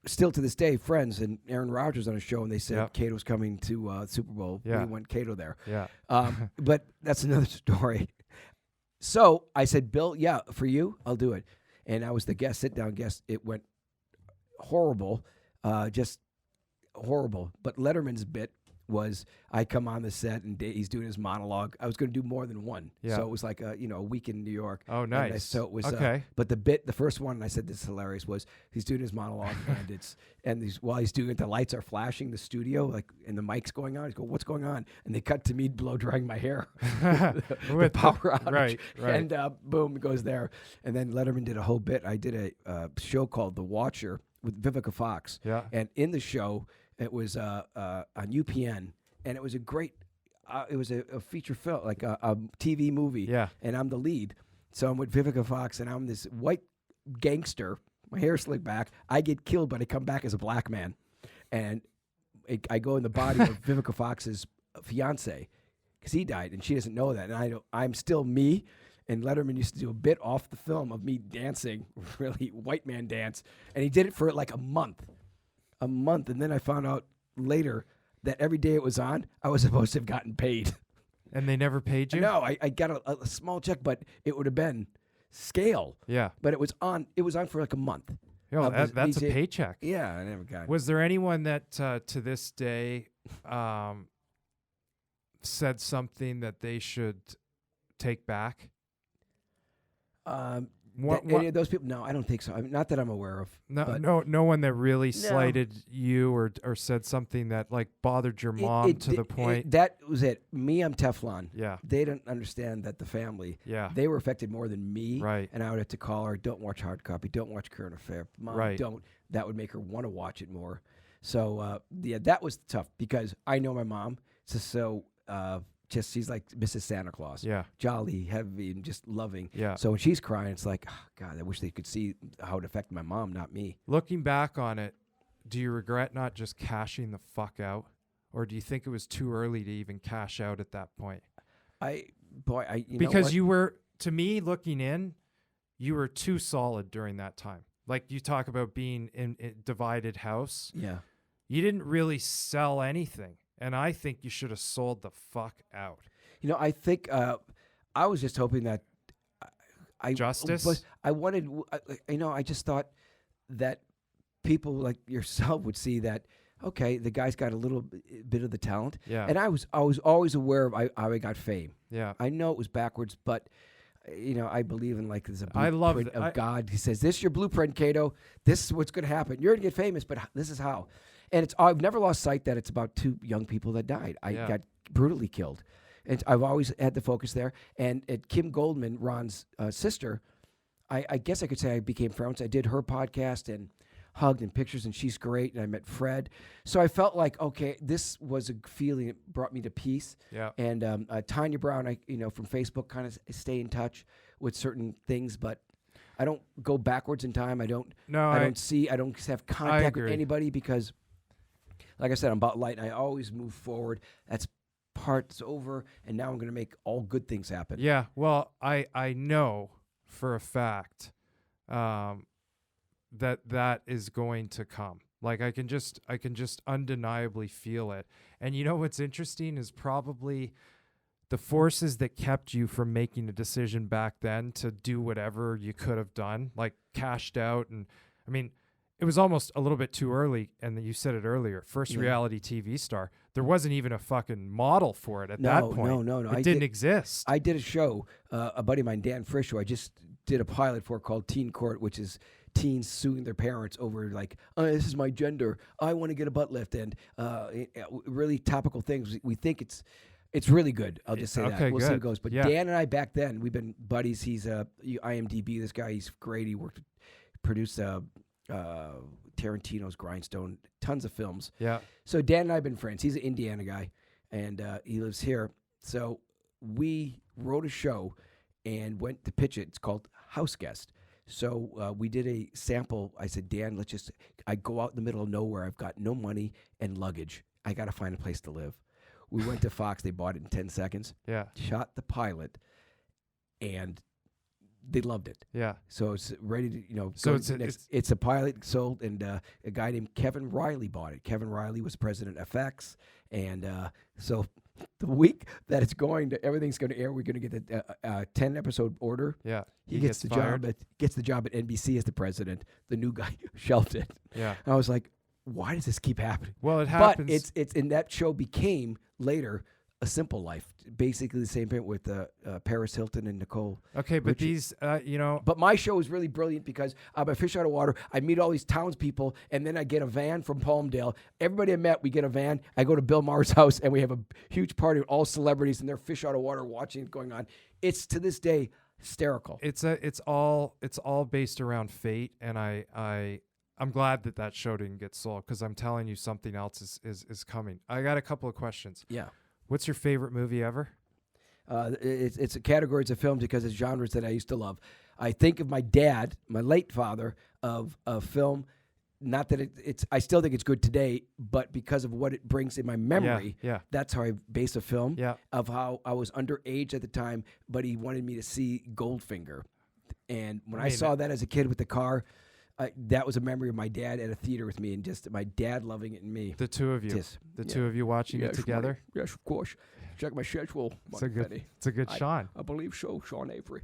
still to this day friends. And Aaron Rodgers on a show, and they said Kato's coming to Super Bowl. Yeah. We want Kato there. Yeah. But that's another story. So I said, Bill, for you, I'll do it. And I was the guest, sit-down guest. It went horrible, just horrible. But Letterman's bit was I come on the set and he's doing his monologue. I was going to do more than one. Yeah. So it was like a week in New York. Oh, nice. So it was okay. But the first one, and I said this is hilarious, was he's doing his monologue and while he's doing it, the lights are flashing the studio, like, and the mic's going on. He's going, what's going on? And they cut to me blow drying my hair. the power outage. Right. And boom, it goes there. And then Letterman did a whole bit. I did a show called The Watcher with Vivica Fox. Yeah. And in the show, it was on UPN, and it was a great. It was a feature film, like a TV movie. Yeah. And I'm the lead. So I'm with Vivica Fox, and I'm this white gangster. My hair slicked back. I get killed, but I come back as a black man, and I go in the body of Vivica Fox's fiance because he died, and she doesn't know that. And I'm still me. And Letterman used to do a bit off the film of me dancing, really white man dance, and he did it for like a month, and then I found out later that every day it was on, I was supposed to have gotten paid. And they never paid you? No, I got a small check, but it would have been scale. Yeah. But it was on for like a month. Yo, that's a paycheck. Yeah, I never got it. Was there anyone that to this day said something that they should take back? Any of those people? No, I don't think so. I mean, not that I'm aware of. No one that really slighted you or said something that like bothered your mom to the point. That was it. Me, I'm Teflon. Yeah. They didn't understand that the family. Yeah. They were affected more than me. Right. And I would have to call her. Don't watch Hard Copy. Don't watch Current Affair. Mom, right. Don't. That would make her want to watch it more. So that was tough because I know my mom. Just she's like Mrs. Santa Claus. Yeah. Jolly, heavy, and just loving. Yeah. So when she's crying, it's like, oh, God, I wish they could see how it affected my mom, not me. Looking back on it, do you regret not just cashing the fuck out? Or do you think it was too early to even cash out at that point? Because you were, to me, looking in, you were too solid during that time. Like you talk about being in a divided house. Yeah. You didn't really sell anything. And I think you should have sold the fuck out. I think I was just hoping that justice. But I wanted, I just thought that people like yourself would see that. Okay, the guy's got a little bit of the talent. Yeah. And I was always aware of how I got fame. Yeah. I know it was backwards, but I believe in like there's a I love blueprint of God. He says, "This is your blueprint, Kato. This is what's going to happen. You're going to get famous, but this is how." And I've never lost sight that it's about two young people that died. I got brutally killed. And I've always had the focus there. And Kim Goldman, Ron's sister, I guess I could say I became friends. I did her podcast and hugged and pictures, and she's great. And I met Fred. So I felt like, okay, this was a feeling that brought me to peace. Yeah. And Tanya Brown, from Facebook, kind of stay in touch with certain things, but I don't go backwards in time. I don't have contact with anybody because, like I said, I'm about light, and I always move forward. That's part's over, and now I'm going to make all good things happen. Yeah, well, I know for a fact that is going to come. Like I can just undeniably feel it. And you know what's interesting is probably the forces that kept you from making a decision back then to do whatever you could have done, like cashed out. And I mean, it was almost a little bit too early, and you said it earlier, first reality TV star. There wasn't even a fucking model for it at that point. No. It didn't exist. I did a show, a buddy of mine, Dan Frisch, who I just did a pilot for called Teen Court, which is teens suing their parents over like, this is my gender, I want to get a butt lift, and really topical things. We think it's really good. I'll just say that. We'll see how it goes. But Dan and I back then, we've been buddies. He's IMDb, this guy, he's great. He produced Tarantino's Grindstone, tons of films. Yeah. So Dan and I have been friends. He's an Indiana guy, and he lives here. So we wrote a show and went to pitch it. It's called House Guest. So we did a sample. I said, Dan, I go out in the middle of nowhere. I've got no money and luggage. I got to find a place to live. We went to Fox. They bought it in 10 seconds. Yeah. Shot the pilot, and they loved it. Yeah. So it's ready to, So it's a pilot sold, and a guy named Kevin Riley bought it. Kevin Riley was president of FX, and so the week that everything's going to air, we're going to get the 10 episode order. Yeah. He gets the job at NBC as the president. The new guy shelved it. Yeah. And I was like, why does this keep happening? Well, it happens. But it's in that show became later A Simple Life, basically the same thing with Paris Hilton and Nicole. Okay, but But my show is really brilliant because I'm a fish out of water. I meet all these townspeople, and then I get a van from Palmdale. Everybody I met, we get a van. I go to Bill Maher's house, and we have a huge party with all celebrities, and they're fish out of water watching it going on. It's to this day hysterical. It's all based around fate, and I'm glad that show didn't get sold because I'm telling you something else is coming. I got a couple of questions. Yeah. What's your favorite movie ever? It's a categories of films because it's genres that I used to love. I think of my dad, my late father, of a film. Not that I still think it's good today, but because of what it brings in my memory, that's how I base a film. Of how I was underage at the time, but he wanted me to see Goldfinger, and when I saw that as a kid with the car. That was a memory of my dad at a theater with me, and just my dad loving it and me. The two of you, two of you watching it together. Yes, of course. Check my schedule. It's a good Sean. I believe so, Sean Avery.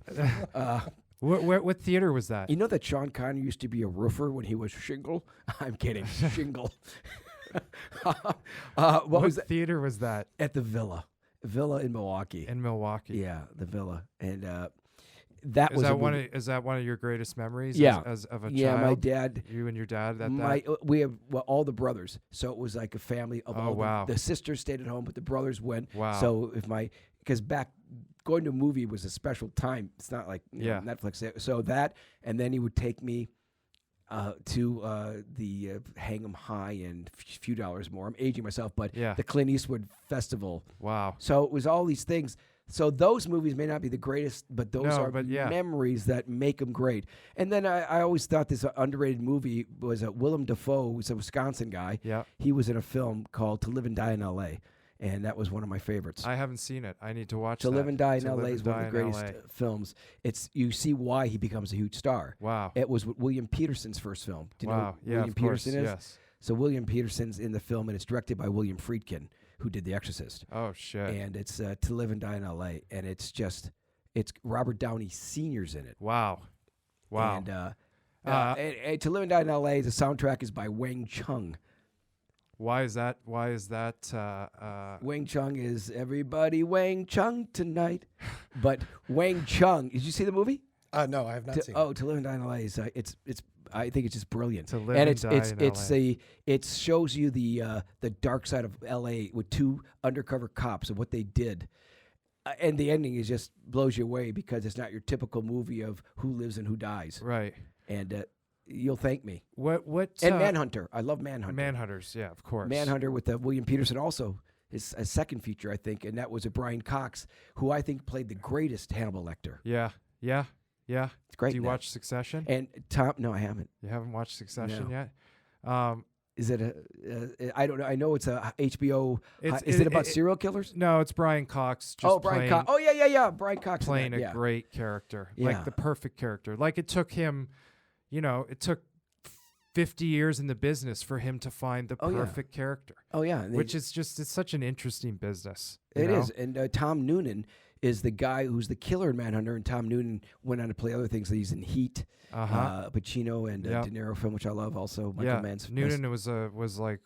What theater was that? You know that Sean Connery used to be a roofer when he was Shingle? I'm kidding, Shingle. What theater was that? At the Villa in Milwaukee. Yeah, the Villa, and. Is that one of your greatest memories? As of a child. Yeah, my dad. You and your dad. We have all the brothers, so it was like a family of all. Wow. The sisters stayed at home, but the brothers went. Wow. So because back going to a movie was a special time. It's not like Netflix. So that, and then he would take me to the Hang 'em High and a few dollars more. I'm aging myself, but the Clint Eastwood Festival. Wow. So it was all these things. So those movies may not be the greatest, but those are memories that make them great. And then I always thought this underrated movie was Willem Dafoe, who's a Wisconsin guy. Yeah. He was in a film called To Live and Die in L.A., and that was one of my favorites. I haven't seen it. I need to watch To Live and Die in L.A. is one of the greatest films. You see why he becomes a huge star. Wow. It was William Peterson's first film. Do you know who William Peterson is? Yes. So William Peterson's in the film, and it's directed by William Friedkin, who did The Exorcist. Oh, shit. And it's To Live and Die in L.A., and it's Robert Downey Sr.'s in it. Wow. And To Live and Die in L.A., the soundtrack is by Wang Chung. Why is that? Wang Chung is everybody Wang Chung tonight. But Wang Chung, did you see the movie? No, I have not seen it. To Live and Die in L.A. is I think it's just brilliant. To Live and Die in LA. It shows you the dark side of L.A. with two undercover cops and what they did, and the ending is just blows you away because it's not your typical movie of who lives and who dies. Right. And you'll thank me. What? And Manhunter. I love Manhunter. Manhunters, yeah, of course. Manhunter with William Peterson also. His a second feature, I think, and that was a Brian Cox, who I think played the greatest Hannibal Lecter. Yeah. It's great. Do you watch Succession? And Tom, no, I haven't. You haven't watched Succession yet? Is it I don't know. I know it's a HBO. Is it about serial killers? No, it's Brian Cox. Brian Cox. Oh, yeah. Brian Cox. Playing a great character. Like the perfect character. Like it took him, it took 50 years in the business for him to find the perfect character. Oh, yeah. Which is just, it's such an interesting business. It is. And Tom Noonan is the guy who's the killer in Manhunter, and Tom Noonan went on to play other things. He's in Heat, Pacino, and De Niro film, which I love also. Michael Mann's Noonan was like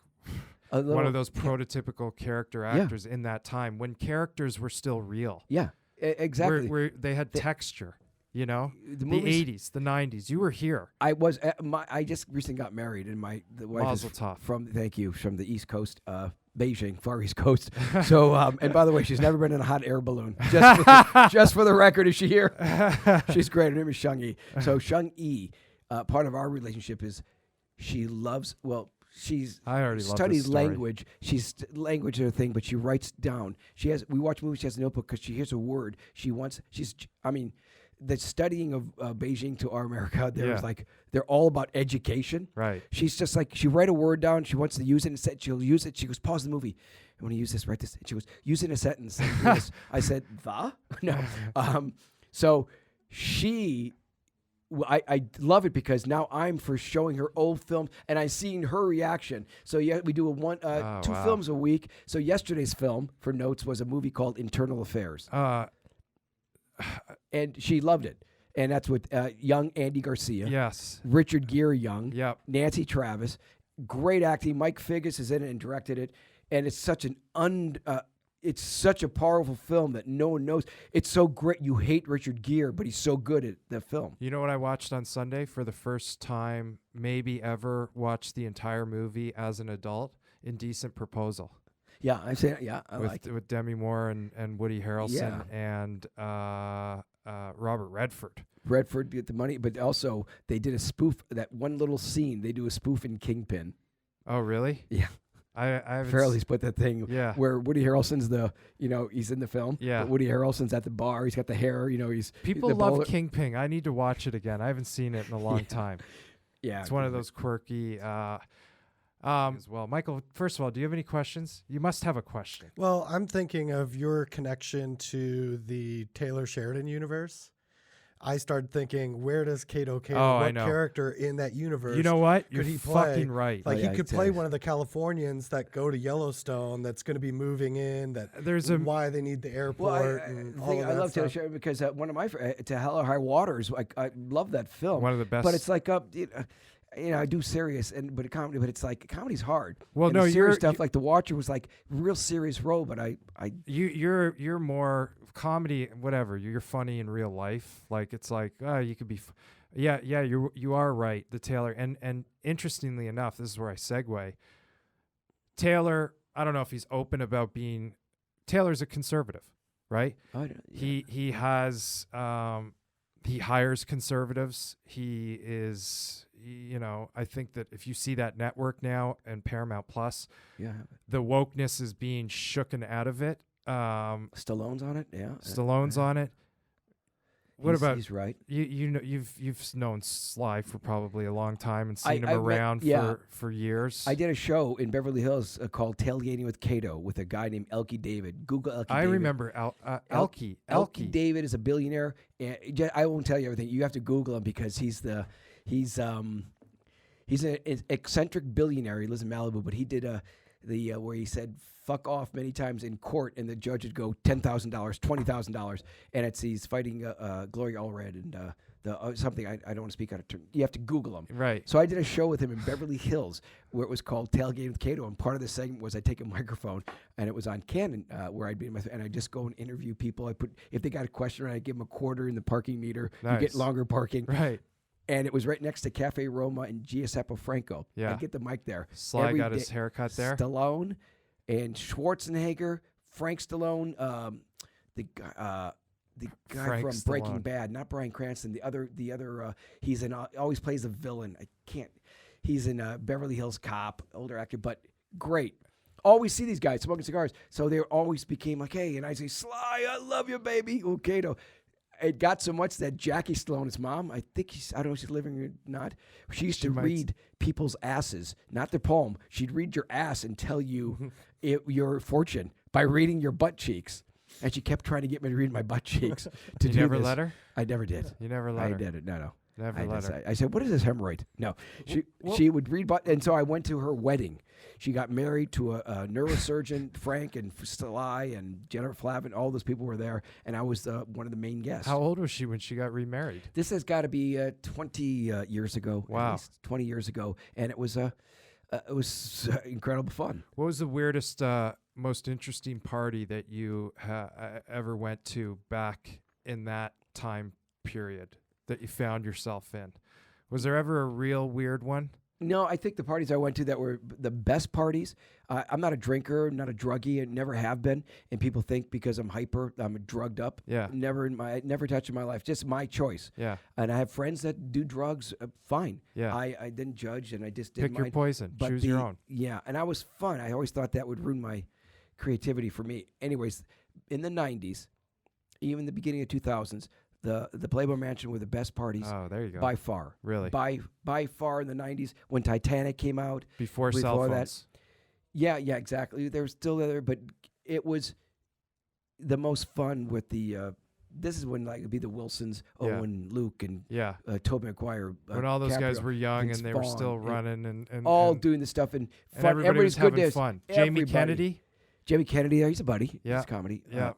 one of those prototypical character actors in that time when characters were still real. Yeah, exactly. Where they had texture. The 80s, the 90s. You were here. I was. I just recently got married, and the wife Mazel tov. from the East Coast, Beijing, far East Coast. So, and by the way, she's never been in a hot air balloon. Just for the record, is she here? She's great. Her name is Shang Yi. So Shang Yi, part of our relationship is she loves. Well, I already studies language. She's language is her thing, but she writes down. We watch movies. She has a notebook because she hears a word. The studying of Beijing to our America, they're all about education. Right. She's just like, she write a word down, she wants to use it, and she'll use it. She goes, pause the movie. I want to use this, write this. And she goes, use it in a sentence. I said, No. So I love it because now I'm for showing her old films, and I'm seeing her reaction. So we do two films a week. So yesterday's film for notes was a movie called Internal Affairs. And she loved it. And that's with young Andy Garcia. Yes. Richard Gere young. Yep. Nancy Travis. Great acting. Mike Figgis is in it and directed it. And it's such it's such a powerful film that no one knows. It's so great. You hate Richard Gere, but he's so good at the film. You know what I watched on Sunday for the first time, maybe ever watched the entire movie as an adult? Indecent Proposal. Yeah, I say I like it. With Demi Moore and Woody Harrelson and Robert Redford. Redford get the money, but also they did a spoof. That one little scene, they do a spoof in Kingpin. Oh, really? Yeah. I haven't Farrelly's put that thing Yeah. where Woody Harrelson's he's in the film. Yeah. But Woody Harrelson's at the bar. He's got the hair. People the love bowler. Kingpin. I need to watch it again. I haven't seen it in a long time. Yeah, It's one of those quirky. As well, Michael. First of all, do you have any questions? You must have a question. Well, I'm thinking of your connection to the Taylor Sheridan universe. I started thinking, where does Kato, I what know. character in that universe You know what? could You're he play? fucking right. Like, yeah, he could it's, play one of the Californians that go to Yellowstone that's going to be moving in, why they need the airport and all of that I love Taylor stuff. Sheridan because one of my To Hell or High Waters. I love that film. One of the best. But it's like I do serious but comedy, but it's like comedy's hard. Well, And no, the serious you're stuff like The Watcher was like real serious role, but you're more comedy, whatever. You're funny in real life. Like it's like you could be, you are right. The Taylor and interestingly enough, this is where I segue. Taylor, I don't know if he's open about being. Taylor's a conservative, right? He has he hires conservatives. He is. I think that if you see that network now and Paramount Plus, the wokeness is being shooken out of it. Stallone's on it. Yeah, Stallone's on it. What about he's right? You've known Sly for probably a long time and I- seen him I've met- around yeah. for years. I did a show in Beverly Hills called Tailgating with Kato with a guy named Elkie David. Google Elkie I David. remember Elkie. Elkie David is a billionaire. And I won't tell you everything. You have to Google him because he's an eccentric billionaire. He lives in Malibu, but he did where he said "fuck off" many times in court, and the judge would go $10,000, $20,000, and he's fighting Gloria Allred and something. I don't want to speak out of turn. You have to Google him. Right. So I did a show with him in Beverly Hills where it was called Tailgating with Kato, and part of the segment was I take a microphone, and it was on Canon where I'd be and I just go and interview people. If they got a question, I give them a quarter in the parking meter. Nice. You get longer parking. Right. And it was right next to Cafe Roma and Giuseppe Franco. Yeah. I get the mic there. Sly Every got his day- haircut there. Stallone and Schwarzenegger, Frank Stallone, the guy Frank from Breaking Stallone. Bad, not Bryan Cranston. The other, he's in. Always plays a villain. He's in Beverly Hills Cop, older actor, but great. Always see these guys smoking cigars, so they always became like, hey, and I say, Sly, I love you, baby. Oh, Kato. It got so much that Jackie Stallone's mom, I don't know if she's living or not, she used to read people's asses, not their palm. She'd read your ass and tell you your fortune by reading your butt cheeks. And she kept trying to get me to read my butt cheeks. You never let her? I never did. You never let her? I did it. No. Never let her. I said, what is this hemorrhoid? No. She would read butt. And so I went to her wedding. She got married to a neurosurgeon, Frank and Sly and Jennifer Flavin. All those people were there. And I was one of the main guests. How old was she when she got remarried? This has got to be 20 years ago. Wow. At least 20 years ago. And it was incredible fun. What was the weirdest, most interesting party that you ever went to back in that time period that you found yourself in? Was there ever a real weird one? No, I think the parties I went to that were the best parties. I'm not a drinker, not a druggie, and never have been. And people think because I'm hyper, I'm drugged up. Yeah. Never touched in my life. Just my choice. Yeah. And I have friends that do drugs. Fine. Yeah. I didn't judge, and I just didn't Pick your mind. poison. But Choose your own. Yeah, and I was fun. I always thought that would ruin my creativity for me. Anyways, in the 90s, even the beginning of 2000s, the Playboy Mansion were the best parties. Oh, there you go. By far. Really? By far in the 90s when Titanic came out. Before cell that. phones. Yeah, exactly. There was still there, but it was the most fun with the this is when like it'd be the Wilsons, Owen, Luke, and Tobey Maguire. When all those guys were young Vince and they were Vaughn, still running and all and, doing the stuff and fun. and everybody was Everybody's good having days. fun. Everybody. Jamie Kennedy, he's a buddy. Yeah. He's comedy. Yeah.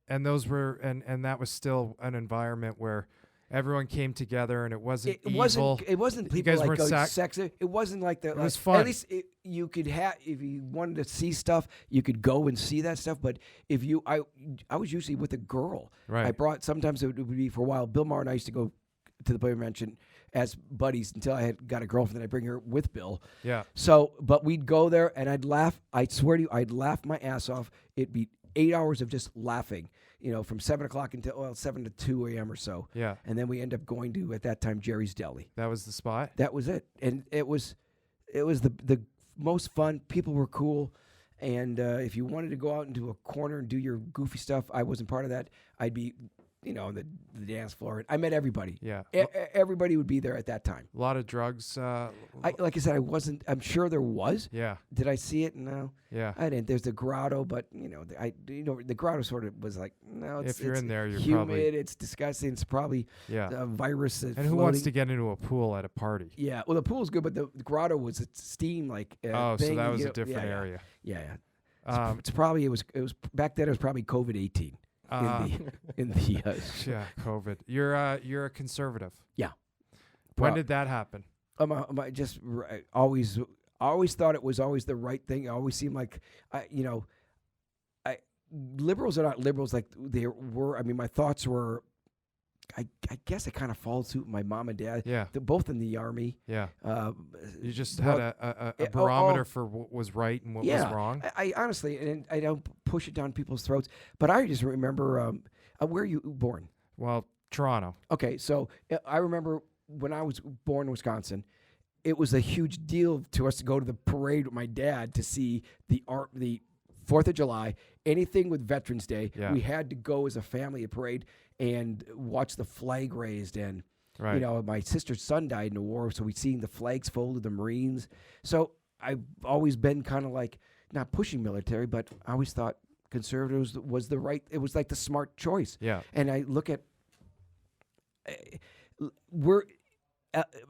And those were and that was still an environment where everyone came together and it wasn't evil. It wasn't You people guys like weren't sex. It wasn't like that. It was fun. At least you could have, if you wanted to see stuff, you could go and see that stuff. But if I was usually with a girl. Right. I brought, sometimes it would be for a while. Bill Maher and I used to go to the Playboy Mansion as buddies until I had got a girlfriend. I'd bring her with Bill. Yeah. So, but we'd go there and I'd laugh. I swear to you, I'd laugh my ass off. It'd be 8 hours of just laughing. From 7 o'clock until 7 to 2 a.m. or so. Yeah. And then we end up going to, at that time, Jerry's Deli. That was the spot? That was it. And it was the most fun. People were cool. And if you wanted to go out into a corner and do your goofy stuff, I wasn't part of that. I'd be, on the dance floor. I met everybody. Yeah. Everybody would be there at that time. A lot of drugs. Like I said, I wasn't. I'm sure there was. Yeah. Did I see it? No. Yeah. I didn't. There's the grotto, but the grotto sort of was like, no. It's, if you're in there, you're humid. probably. It's disgusting. It's probably a virus. And who wants to get into a pool at a party? Yeah. Well, the pool's good, but the grotto was a steam like. So thing, that was a different area. Yeah. It's probably it was back then. It was probably COVID-19 in the yeah, COVID. You're a conservative. Yeah. When did that happen? I always thought it was always the right thing. It always seemed like liberals are not liberals like they were. I mean, my thoughts were. I guess I kind of followed suit with my mom and dad. Yeah. They're both in the Army. Yeah. You just had a barometer for what was right and what was wrong. I honestly, and I don't push it down people's throats, but I just remember, where are you born? Well, Toronto. Okay, so I remember when I was born in Wisconsin, it was a huge deal to us to go to the parade with my dad to see the 4th of July, anything with Veterans Day. Yeah. We had to go as a family a parade and watch the flag raised. And, right. My sister's son died in the war, so we'd seen the flags folded, the Marines. So I've always been kind of like, not pushing military, but I always thought conservatives was it was like the smart choice. Yeah. And I look at,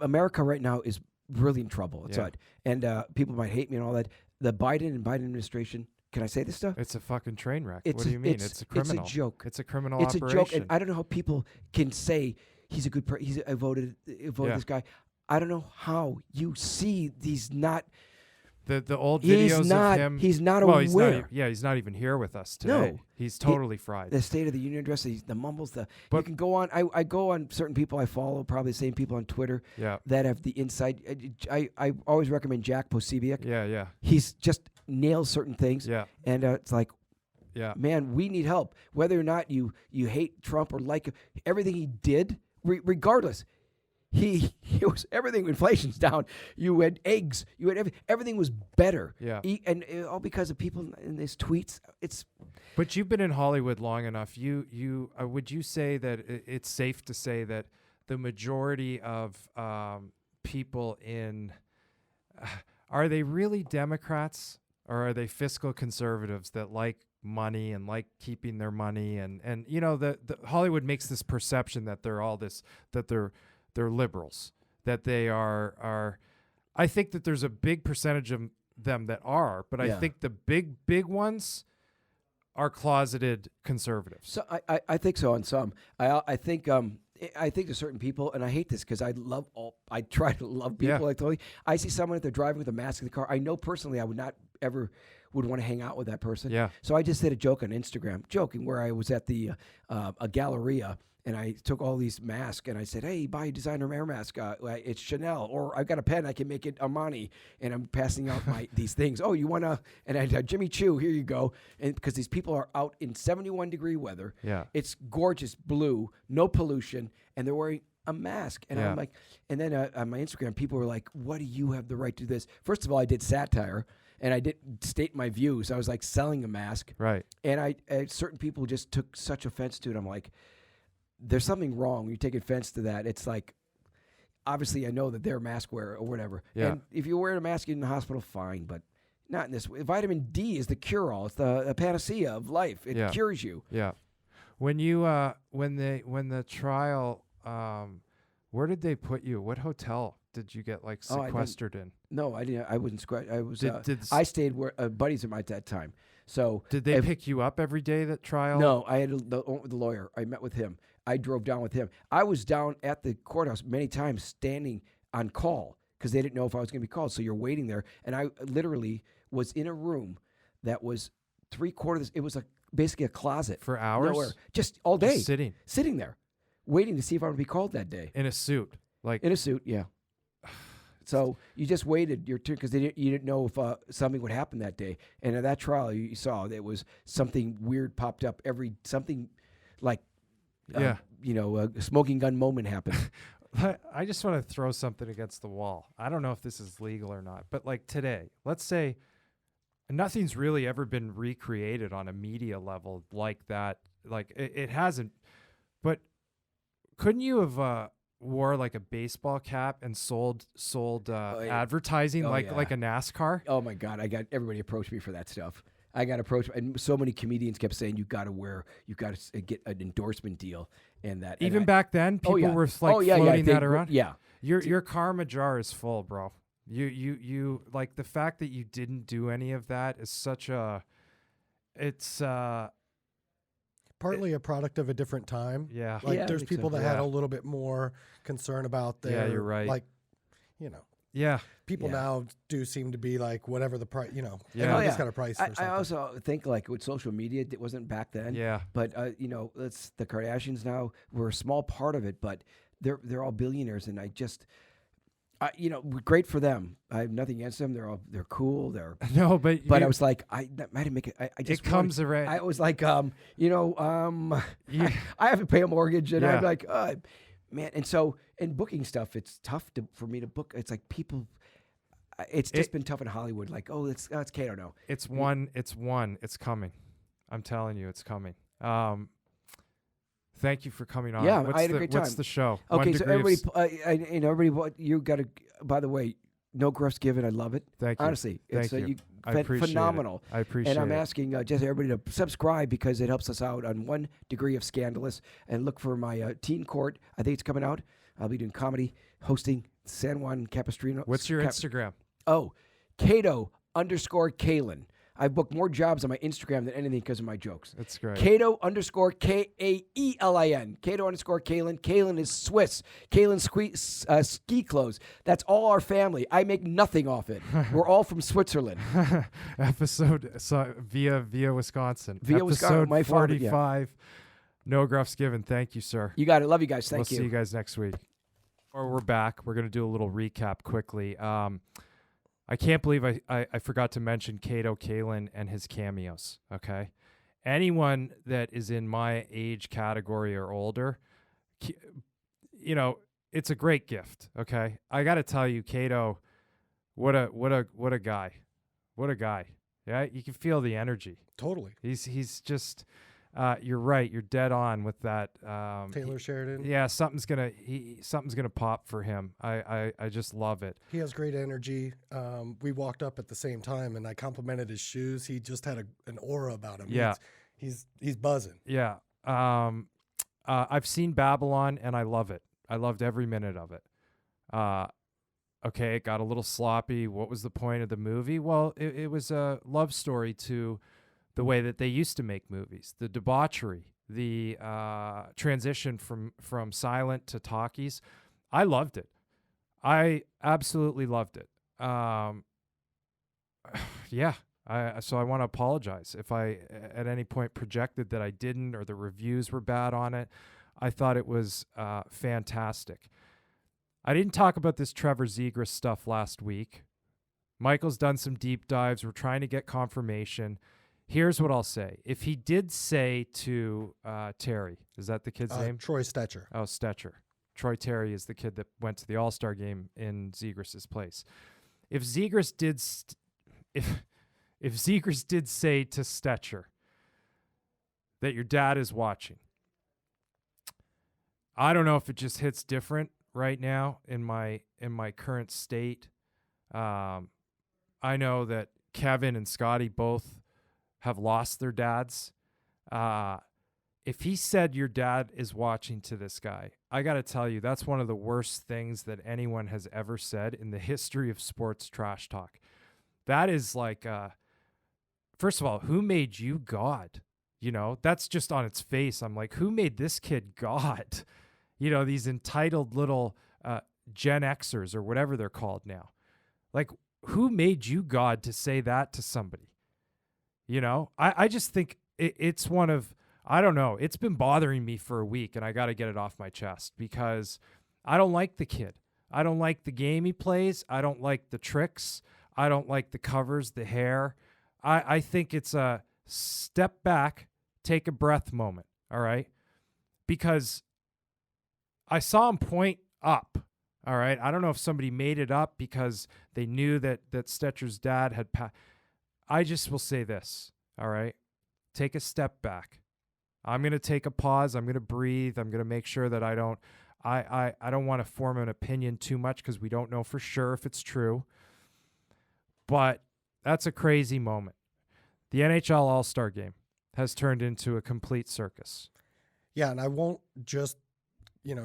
America right now is really in trouble. It's odd. And people might hate me and all that. The Biden administration, can I say this stuff? It's a fucking train wreck. What do you mean? It's a criminal. It's a joke. It's a criminal it's operation. It's a joke, and I don't know how people can say he's a good. I voted this guy. I don't know how you see these not. The old videos of him. He's not aware. He's not even here with us today. No. He's totally fried. The State of the Union address, the mumbles, you can go on. I go on certain people I follow, probably the same people on Twitter that have the insight. I always recommend Jack Posobiec. Yeah. He's just nails certain things. Yeah. And it's like, man, we need help. Whether or not you hate Trump or like him, everything he did, regardless, he was everything. Inflation's down. You had eggs. You had everything was better. Yeah. And all because of people in his tweets. But you've been in Hollywood long enough. You would you say that it's safe to say that the majority of people are they really Democrats? Or are they fiscal conservatives that like money and like keeping their money? And the Hollywood makes this perception that they're all this, that they're liberals, that they are. I think that there's a big percentage of them that are, but I think the big ones are closeted conservatives. So I think so on some. I think there's certain people, and I hate this because I try to love people. Yeah. I see someone if they're driving with a mask in the car. I know personally I would not ever would want to hang out with that person. Yeah. So I just did a joke on Instagram, where I was at the a Galleria and I took all these masks and I said, "Hey, buy a designer air mask. It's Chanel, or I've got a pen. I can make it Armani." And I'm passing out these things. Oh, you wanna? And I had Jimmy Choo. Here you go. And because these people are out in 71-degree weather. Yeah. It's gorgeous blue, no pollution, and they're wearing a mask. And I'm like, and then on my Instagram, people were like, "What do you have the right to do this?" First of all, I did satire. And I didn't state my views. I was like selling a mask. Right. And certain people just took such offense to it. I'm like, there's something wrong when you take offense to that. It's like, obviously I know that they're a mask wearer or whatever. Yeah. And if you're wearing a mask in the hospital, fine, but not in this way. Vitamin D is the cure-all. It's the panacea of life. It cures you. Yeah. When you when the trial, where did they put you? What hotel did you get sequestered in? No, I didn't. I wasn't. I was. I stayed where buddies of mine at that time. So did they pick you up every day that trial? No, I had the lawyer. I met with him. I drove down with him. I was down at the courthouse many times, standing on call because they didn't know if I was going to be called. So you're waiting there, and I literally was in a room that was 3/4. It was basically a closet for hours, nowhere, just all day, just sitting there, waiting to see if I would be called that day in a suit, in a suit, yeah. So you just waited your turn because you didn't know if something would happen that day. And at that trial, you saw there was something weird popped up. A smoking gun moment happened. I just want to throw something against the wall. I don't know if this is legal or not, but like today, let's say nothing's really ever been recreated on a media level like that. Like it hasn't. But couldn't you have wore like a baseball cap and sold yeah. advertising Oh, like yeah. like a NASCAR? Oh my God, I got everybody approached me for that stuff. I got approached, and so many comedians kept saying you got to get an endorsement deal, and that Even and back then, people yeah. were like yeah, floating they that were- around. Yeah, Your karma jar is full, bro. You like the fact that you didn't do any of that is such a. It's Partly a product of a different time. yeah. Like Yeah, I there's think so. people that had Yeah. a little bit more concern about their. Yeah, you're right. Like, you know, Yeah. people Yeah. now do seem to be like whatever the price. You know, Yeah. everybody's Oh, yeah. got a price for something. I also think like with social media, it wasn't back then. Yeah. But it's the Kardashians now. We're a small part of it, but they're all billionaires, and great for them. I have nothing against them. They're cool. No, but But you- I was like, I might make it. I it just comes around. I was like, Yeah. I have to pay a mortgage, and Yeah. I'm like, man. And so in booking stuff, it's tough for me to book. It's like people. It's just been tough in Hollywood. Like, it's Kato now. It's coming. I'm telling you, it's coming. Thank you for coming on. Yeah, what's I had a the, great What's time. the show? Okay, 1 so degree of everybody, everybody, you got to. By the way, no gruffs given. I love it. Thank you. Honestly, Thank it's you. I appreciate phenomenal. it. I appreciate And I'm it. asking just everybody to subscribe because it helps us out on 1 degree of scandalous. And look for my teen court. I think it's coming out. I'll be doing comedy, hosting San Juan Capistrano. What's your Instagram? Oh, Kato_Kaelin. I've booked more jobs on my Instagram than anything because of my jokes. That's great. Kato_Kaelin. Kato_Kaelin. Kaelin is Swiss. Kaelin ski clothes. That's all our family. I make nothing off it. We're all from Switzerland. Episode via Wisconsin. Via Wisconsin, Episode my father, yeah. 45. No gruffs given. Thank you, sir. You got it. Love you guys. We'll Thank you. see you guys next week. Or we're back. We're going to do a little recap quickly. I can't believe I forgot to mention Kato Kaelin and his cameos, okay? Anyone that is in my age category or older, it's a great gift, okay? I got to tell you, Kato, what a guy. What a guy. Yeah, you can feel the energy. Totally. He's just you're right. You're dead on with that. Taylor Sheridan. Yeah, something's gonna pop for him. I just love it. He has great energy. We walked up at the same time, and I complimented his shoes. He just had an aura about him. Yeah. he's buzzing. Yeah. I've seen Babylon, and I love it. I loved every minute of it. Okay, it got a little sloppy. What was the point of the movie? Well, it was a love story to the way that they used to make movies, the debauchery, the transition from silent to talkies. I loved it. I absolutely loved it. Yeah. So I want to apologize if I at any point projected that I didn't or the reviews were bad on it. I thought it was fantastic. I didn't talk about this Trevor Zegras stuff last week. Michael's done some deep dives. We're trying to get confirmation. Here's what I'll say. If he did say to Terry, is that the kid's name? Troy Stetcher. Oh, Stetcher. Troy Terry is the kid that went to the All-Star game in Zegras' place. If Zegras did if Zegras did say to Stetcher that your dad is watching, I don't know if it just hits different right now in my current state. I know that Kevin and Scotty both have lost their dads. If he said your dad is watching to this guy, I got to tell you, that's one of the worst things that anyone has ever said in the history of sports trash talk. That is like, first of all, who made you God? That's just on its face. I'm like, who made this kid God? These entitled little Gen Xers or whatever they're called now. Like, who made you God to say that to somebody? I just think it's one of, I don't know, it's been bothering me for a week, and I got to get it off my chest because I don't like the kid. I don't like the game he plays. I don't like the tricks. I don't like the covers, the hair. I think it's a step back, take a breath moment, all right? Because I saw him point up. All right. I don't know if somebody made it up because they knew that Stetcher's dad had I just will say this. All right. Take a step back. I'm going to take a pause. I'm going to breathe. I'm going to make sure that I don't want to form an opinion too much because we don't know for sure if it's true. But that's a crazy moment. The NHL All-Star Game has turned into a complete circus. Yeah, and I won't just,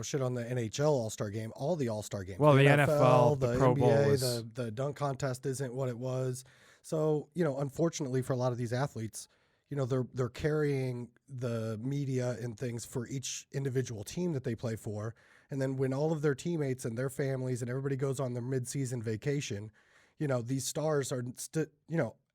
shit on the NHL All-Star Game, all the All-Star games. Well, the NFL, the Pro NBA, Bowl was... the dunk contest isn't what it was. So, unfortunately for a lot of these athletes, they're carrying the media and things for each individual team that they play for. And then when all of their teammates and their families and everybody goes on their mid-season vacation, these stars are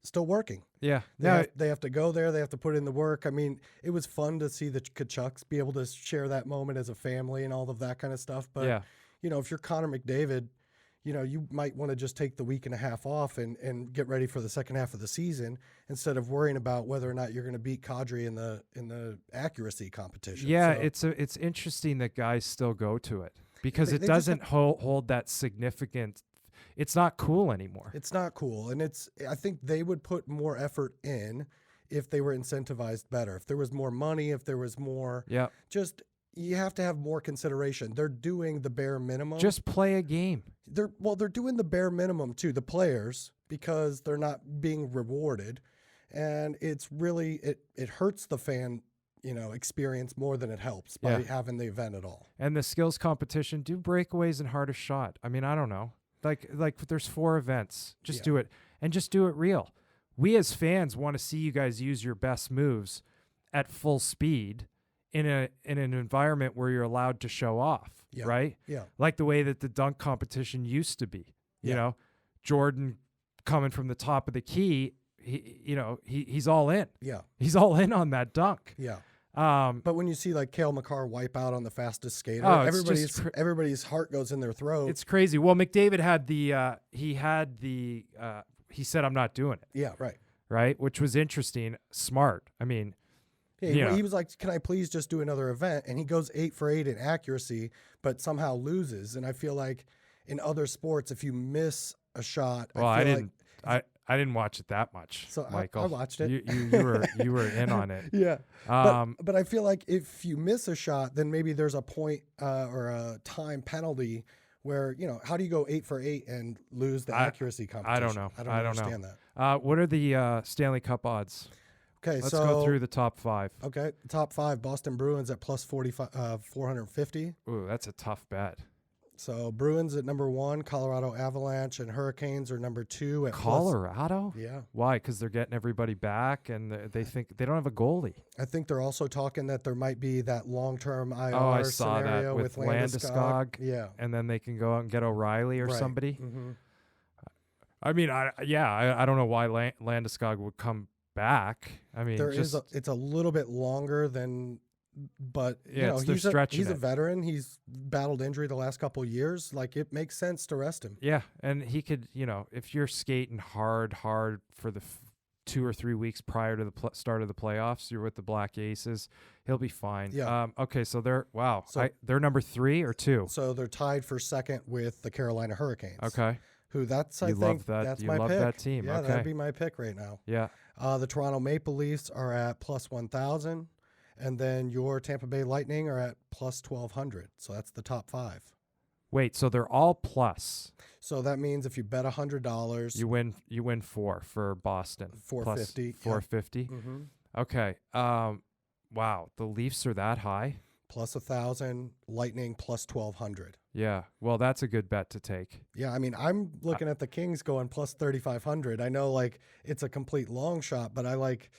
still working. Yeah. They have to go there. They have to put in the work. I mean, it was fun to see the Kachucks be able to share that moment as a family and all of that kind of stuff. But, yeah. If you're Connor McDavid, you might want to just take the week and a half off and get ready for the second half of the season instead of worrying about whether or not you're going to beat Kadri in the accuracy competition. Yeah, so, it's interesting that guys still go to it because They it just doesn't hold that significant. It's not cool anymore. It's not cool, and I think they would put more effort in if they were incentivized better. If there was more money, if there was more, just you have to have more consideration. They're doing the bare minimum. Just play a game. They're doing the bare minimum too, the players, because they're not being rewarded, and it's really it hurts the fan experience more than it helps by having the event at all. And the skills competition, do breakaways and hardest shot. I mean, I don't know. Like there's 4 events. Just do it and just do it real. We as fans want to see you guys use your best moves at full speed in an environment where you're allowed to show off, right? Yeah. Like the way that the dunk competition used to be. You know, Jordan coming from the top of the key, he's all in. Yeah. He's all in on that dunk. Yeah. But when you see like Cale Makar wipe out on the fastest skater, everybody's heart goes in their throat. It's crazy. Well, McDavid had he said, I'm not doing it. Yeah, right. Right? Which was interesting. Smart. I mean, he was like, can I please just do another event? And he goes 8 for 8 in accuracy, but somehow loses. And I feel like in other sports, if you miss a shot, well, I didn't watch it that much, so Michael. I watched it. You were in on it. Yeah. But I feel like if you miss a shot, then maybe there's a point or a time penalty where, how do you go 8 for 8 and lose the accuracy competition? I don't know. I don't understand that. What are the Stanley Cup odds? Okay, let's go through the top 5. Okay, top 5, Boston Bruins at plus 450. Ooh, that's a tough bet. So Bruins at number 1, Colorado Avalanche and Hurricanes are number 2 at Colorado. Yeah. Why? Because they're getting everybody back, and they think they don't have a goalie. I think they're also talking that there might be that long-term IR scenario with Landeskog. Yeah. And then they can go out and get O'Reilly or somebody. Mm-hmm. I mean, I don't know why Landeskog would come back. I mean, it's a little bit longer than. But he's a veteran. He's battled injury the last couple of years. Like, it makes sense to rest him. Yeah, and he could, if you're skating hard for the 2 or 3 weeks prior to the start of the playoffs, you're with the Black Aces, he'll be fine. Yeah. Okay, so they're number 3 or 2. So they're tied for second with the Carolina Hurricanes. Okay. Who that's my pick. That team. Yeah, okay. that'd be my pick right now. Yeah. The Toronto Maple Leafs are at plus 1,000. And then your Tampa Bay Lightning are at plus 1,200. So that's the top 5. Wait, so they're all plus. So that means if you bet $100, you win 4 for Boston. 450. 450. Mm-hmm. Okay. Wow, the Leafs are that high. Plus 1,000. Lightning plus 1,200. Yeah. Well, that's a good bet to take. Yeah, I mean, I'm looking at the Kings going plus 3,500. I know, like, it's a complete long shot, but I like.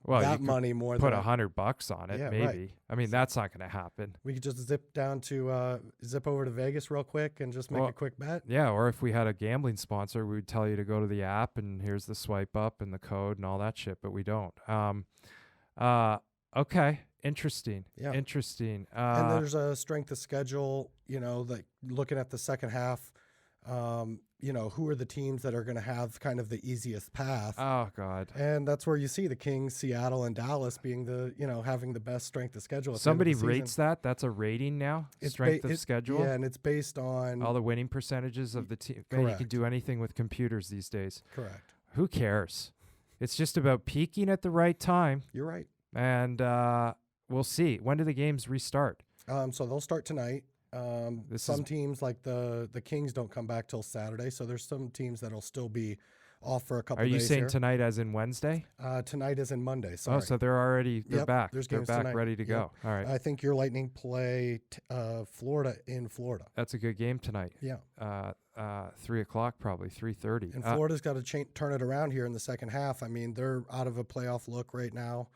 Well, that money more put than $100 on it, maybe. Right. I mean, that's not going to happen. We could just zip over to Vegas real quick and just make a quick bet. Yeah, or if we had a gambling sponsor, we would tell you to go to the app and here's the swipe up and the code and all that shit, but we don't. Okay, interesting. Yeah, interesting. And there's a strength of schedule. Like looking at the second half. who are the teams that are going to have kind of the easiest path. Oh God. And that's where you see the Kings, Seattle, and Dallas being having the best strength of schedule. At Somebody the end of the rates season. that. That's a rating now. Strength of schedule. Yeah, and it's based on all the winning percentages of the team. Man, you can Correct. do anything with computers these days. Correct. Who cares? It's just about peaking at the right time. You're right. And we'll see. When do the games restart? So they'll start tonight. Some teams like the Kings don't come back till Saturday, so there's some teams that'll still be off for a couple Are days. you saying here. tonight as in Wednesday? Tonight is in Monday. Sorry. Oh, so they're back. There's They're games back, tonight. ready to go. All right. I think your Lightning play Florida in Florida. That's a good game tonight. Yeah. 3:00 probably, 3:30. And Florida's got to turn it around here in the second half. I mean, they're out of a playoff look right now.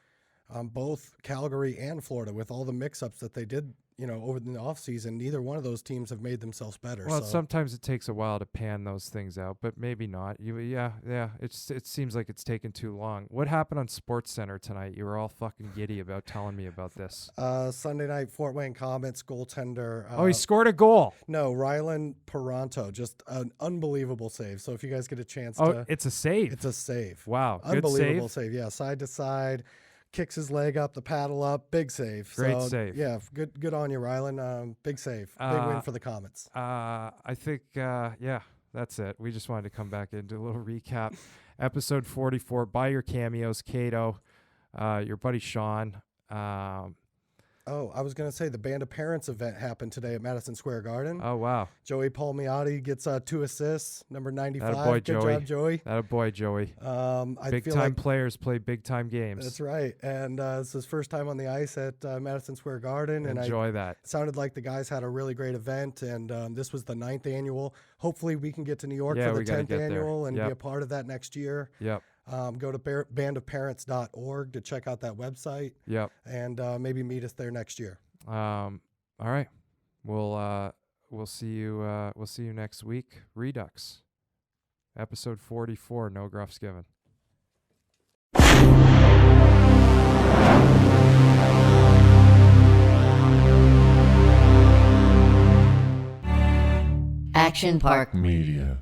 Both Calgary and Florida, with all the mix-ups that they did, over the offseason, neither one of those teams have made themselves better. Well, so. sometimes it takes a while to pan those things out, but maybe not. Yeah. It seems like it's taken too long. What happened on Sports Center tonight? You were all fucking giddy about telling me about this. Sunday night, Fort Wayne Comets goaltender. He scored a goal. No, Rylan Peranto, just an unbelievable save. So if you guys get a chance It's a save. it's a save. Wow. Good Unbelievable save. save. Yeah, side to side. Kicks his leg up, the paddle up, big save. Great So, save. Yeah, good on you, Rylan. Big save, big win for the Comets. I think, that's it. We just wanted to come back and do a little recap. Episode 44, buy your cameos, Kato, your buddy Sean. I was going to say the Band of Parents event happened today at Madison Square Garden. Oh, wow. Joey Palmiotti gets 2 assists, number 95. Attaboy, Good Joey. job, Joey. Attaboy, Joey. I Big feel time like players play big time games. that's right. And it's his first time on the ice at Madison Square Garden. And Enjoy that. It sounded like the guys had a really great event. And this was the 9th annual. Hopefully we can get to New York Yeah, for we the gotta 10th get there. annual and Yep. be a part of that next year. Yep. Go to bandofparents.org to check out that website Yep. and maybe meet us there next year. All right. We'll see you next week. Redux. Episode 44, no gruffs given. Action Park Media.